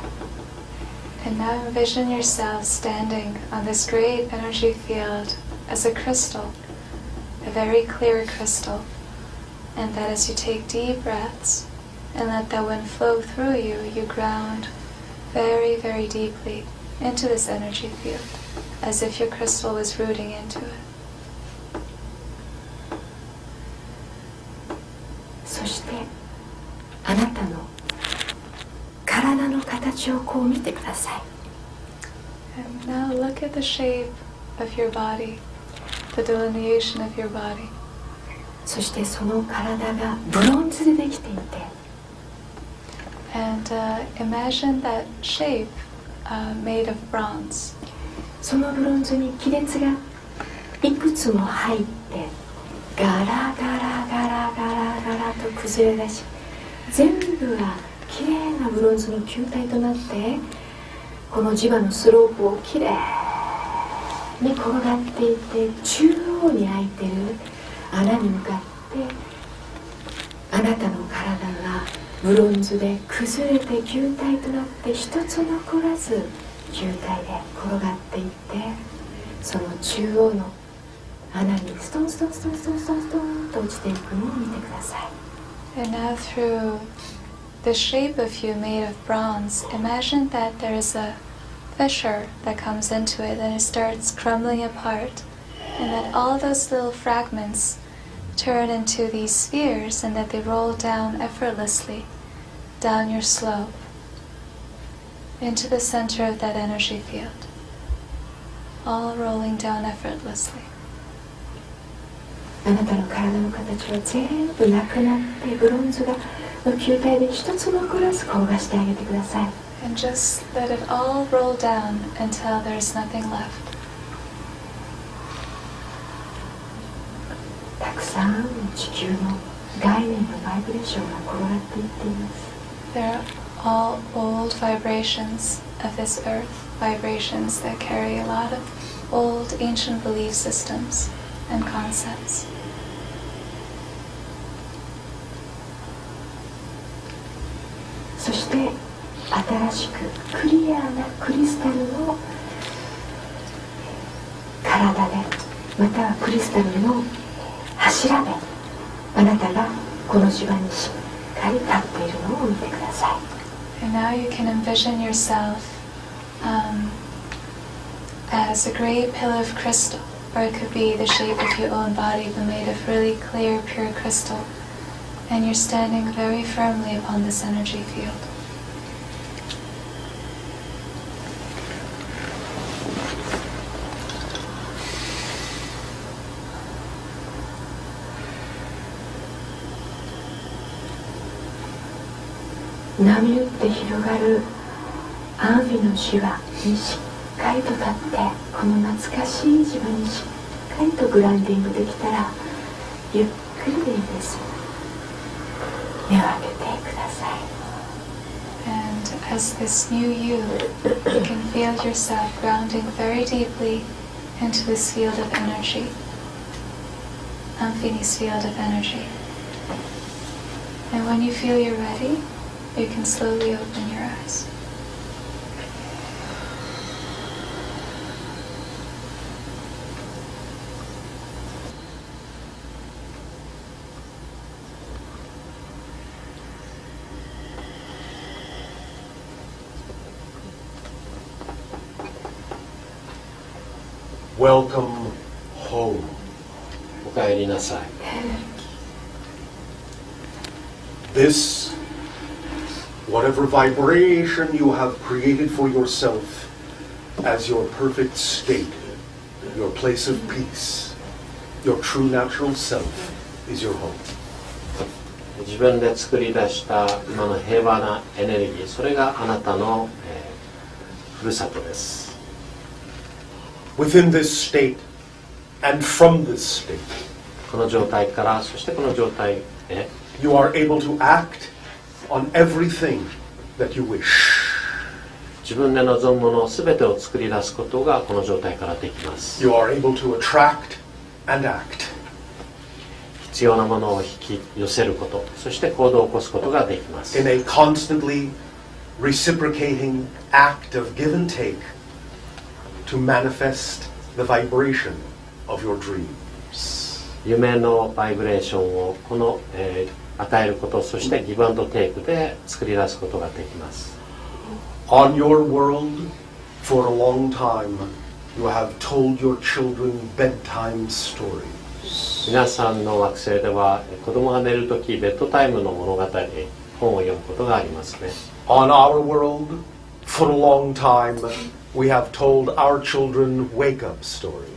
い。 And now envision yourself standing on this great energy field as a crystal, a very clear crystal, and that as you take deep breaths and let that wind flow through you, you ground very, very deeply into this energy field, as if your crystal was rooting into it. そしてあなたの体の形をこう見てください。 And now look at the shape of your body, the delineation of your body. そしてその体がブロンズでできていて And imagine that shape made of bronze. そのブロンズに亀裂がいくつも入ってガラガラガラガラガラと崩れ出し、全部がきれいなブロンズの球体となって、この磁場のスロープをきれいに転がっていって、中央に開いてる穴に向かって、あなたの体がブロンズで崩れて球体となって、一つ残らず球体で転がっていって、その中央の穴にストンストンストンストンストンストンと落ちていくのを見てください。 And now through the shape of you made of bronze, imagine that there is a fissure that comes into it and it starts crumbling apart, and that all those little fragments turn into these spheres and that they roll down effortlessly down your slope into the center of that energy field, all rolling down effortlessly. あなたの体の形は全部なくなって、ブロンズがの球体で一つ残らず転がしてあげてください。And just let it all roll down until there's nothing left. たくさんの地球の概念のバイブレーションが転がっていっています。They're all old vibrations of this earth, vibrations that carry a lot of old ancient belief systems and concepts. そして新しくクリアなクリスタルの体で、またはクリスタルの柱で、あなたがこの磁場にしっかり立っているのを見てください。 And now you can envision yourself as a great pillar of crystal, or it could be the shape of your own body but made of really clear, pure crystal, and you're standing very firmly upon this energy field. 波打って広がるアンフィの磁場にしっかりと立って、この懐かしい磁場にしっかりとグランディングできたら、ゆっくりでいいです。目を開けてください。 And as this new you, you can feel yourself grounding very deeply into this field of energy, Amphini's field of energy. And when you feel you're ready, you can slowly open your eyes. Welcome home. おかえりなさい。 This, whatever vibration you have created for yourself as your perfect state, your place of peace, your true natural self is your home. 自分で作り出した今の平和なエネルギー、それがあなたの、ふるさとです。 Within this state and from this state, この状態から、そしてこの状態へ、 you are able to act on everything that you wish. 自分で望むものすべてを作り出すことがこの状態からできます。 You are able to attract and act. 必要なものを引き寄せること、そして行動を起こすことができます。 In a constantly reciprocating act of give and take to manifest the vibration of your dreams. 夢のバイブレーションをこの、与えること、そしてギブアンドテイクで作り出すことができます。 On your world, for a long time, you have told your children bedtime stories. 皆さんの惑星では子供が寝るときベッドタイムの物語、本を読むことがありますね。 On our world, for a long time, we have told our children wake-up stories.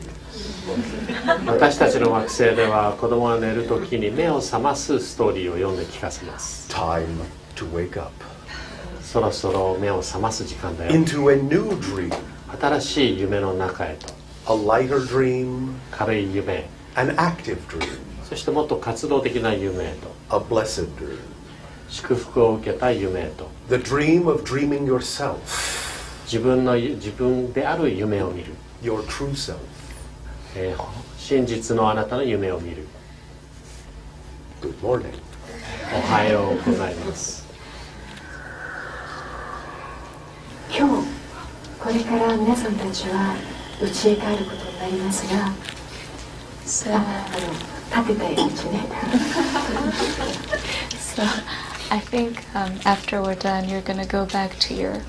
私たちの惑星では子供が寝るときに目を覚ますストーリーを読んで聞かせます。 Time to wake up そろそろ目を覚ます時間だよ。 into a new dream, 新しい夢の中へと。 a lighter dream, 軽い夢、 an active dream. そしてもっと活動的な夢へと、 a blessed dream, 祝福を受けた夢へと、 the dream of dreaming yourself, 自分である夢を見る、 your true self. 真実のあなたの夢を見る。 Good morning. おはようございます。今日これから皆さんたちは家へ帰ることになりますが、So, 立てたいうちね。so I think after we're done, you're going to go back to your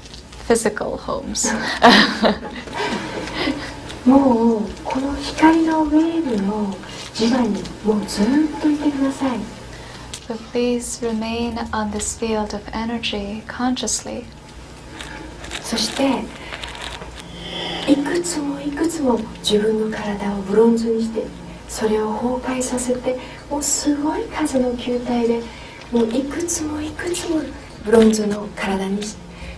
physical homes. もうこの光のウェーブの磁場にもうずっといてください。But please remain on this field of energy consciously. そしていくつもいくつも自分の体をブロンズにしてそれを崩壊させて、もうすごい数の球体でもういくつもいくつもブロンズの体に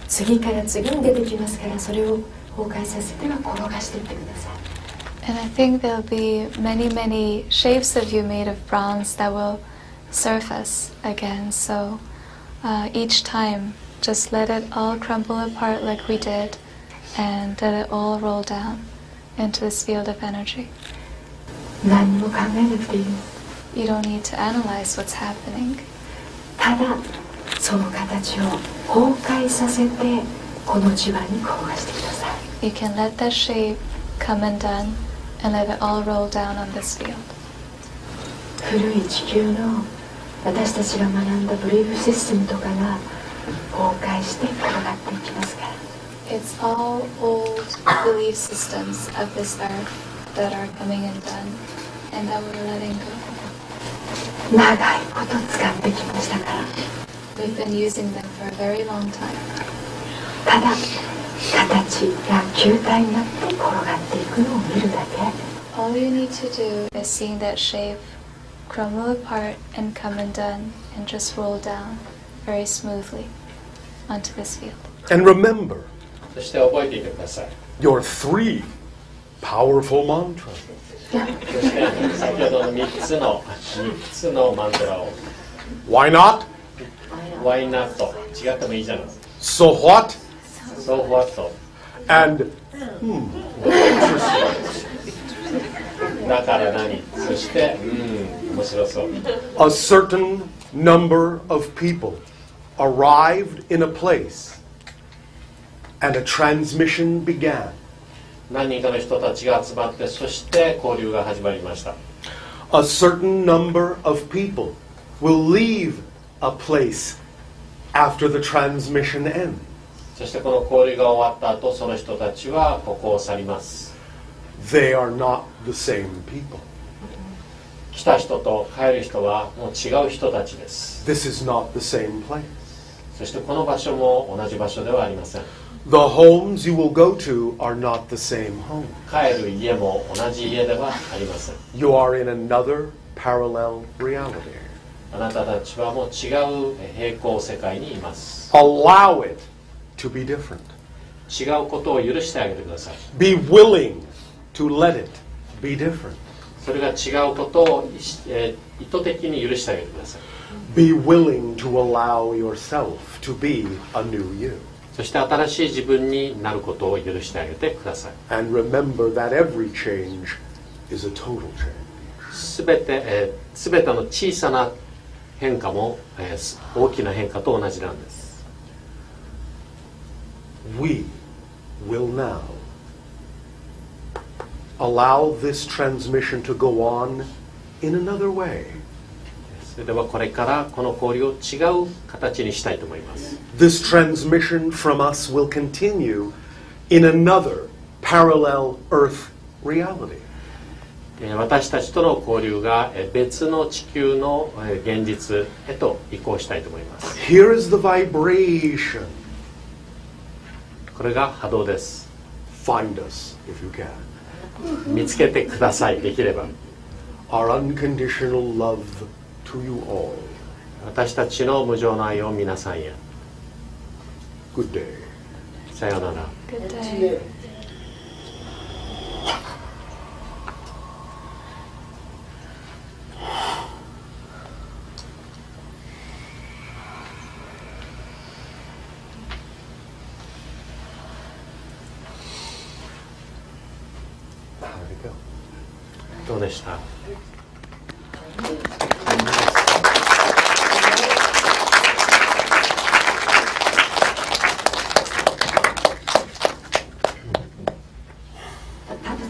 次から次に出てきますから、それを崩壊させては転がしていってください。 And I think there'll be many, many shapes of you made of bronze that will surface again. So each time, just let it all crumble apart like we did, and let it all roll down into this field of energy. 何も考えなくていいです。 You don't need to analyze what's happening. ただその形を崩壊させてこの磁場に転がしてください。 You can let that shape come undone and let it all roll down on this field. 古い地球の私たちが学んだブリーフシステムとかが崩壊して転がっていきますから。 It's all old belief systems of this earth that are coming undone and that we're letting go. 長いこと使ってきましたから。 We've been using them for a very long time. ただ形が球体になって転がっていくのを見るだけ。 All you need to do is seeing that shape crumble apart and come undone and just roll down very smoothly onto this field. And remember そして覚えていてください。 your 3 powerful mantras. そして先ほどの3つのマントラを Why not? Why not? 違ってもいいじゃない。 So what? So what? And だから何？そして面白そう。 a certain number of people arrived in a place and a transmission began. 何人かの人たちが集まって、そして交流が始まりました。 A certain number of people will leave a place after the transmission ends. そしてこの交流が終わった後、その人たちはここを去ります。 They are not the same people. 来た人と帰る人はもう違う人たちです。 This is not the same place. そしてこの場所も同じ場所ではありません。 The homes you will go to are not the same home. 帰る家も同じ家ではありません。 You are in another parallel reality. あなたたちはもう違う平行世界にいます。 Allow it to be different. 違うことを許してあげてください。 Be willing to let it be different. それが違うことを意図的に許してあげてください。 Be willing to allow yourself to be a new you. そして新しい自分になることを許してあげてください。 And remember that every change is a total change. すべての小さな変化も、大きな変化と同じなんです。 We will now allow this transmission to go on in another way. それではこれからこの交流を違う形にしたいと思います。 This transmission from us will continue in another parallel earth reality. 私たちとの交流が別の地球の現実へと移行したいと思います。 Here is the vibration. これが波動です。 Find us if you can. 見つけてください、できれば。 Our unconditional love to you all. 私たちの無条の愛を皆さんへ。 Good day. さようなら。 Good day. どうでした？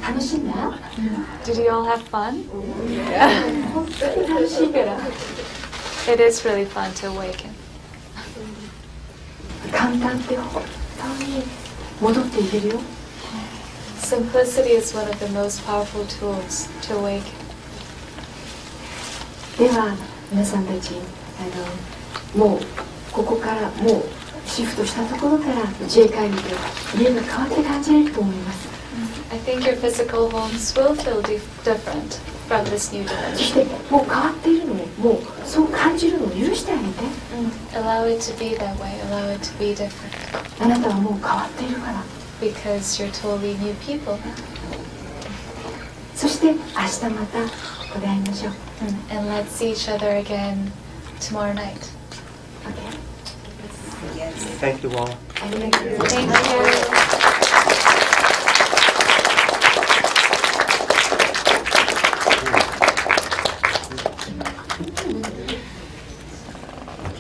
楽しんだ？ Did you all have fun? 本当に楽しいから。It is really fun to awaken. 簡単って本当に戻っていけるよ。Simplicity is one of the most powerful tools to awaken. では皆さんたちもうここからもうシフトしたところから自衛会議で家が変わって感じられると思います。I think your physical homes will feel different from this new そ dimension. してもう変わっているのをもうそう感じるのを許してあげて。Allow it to be that way. Allow it to be different. あなたはもう変わっているから。 Because you're totally new people. そして明日またここで会いましょう。And let's see each other again tomorrow night. Okay? Thank you all. ありがとうござい Thank ます。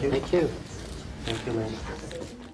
you. Thank you. Thank you, man.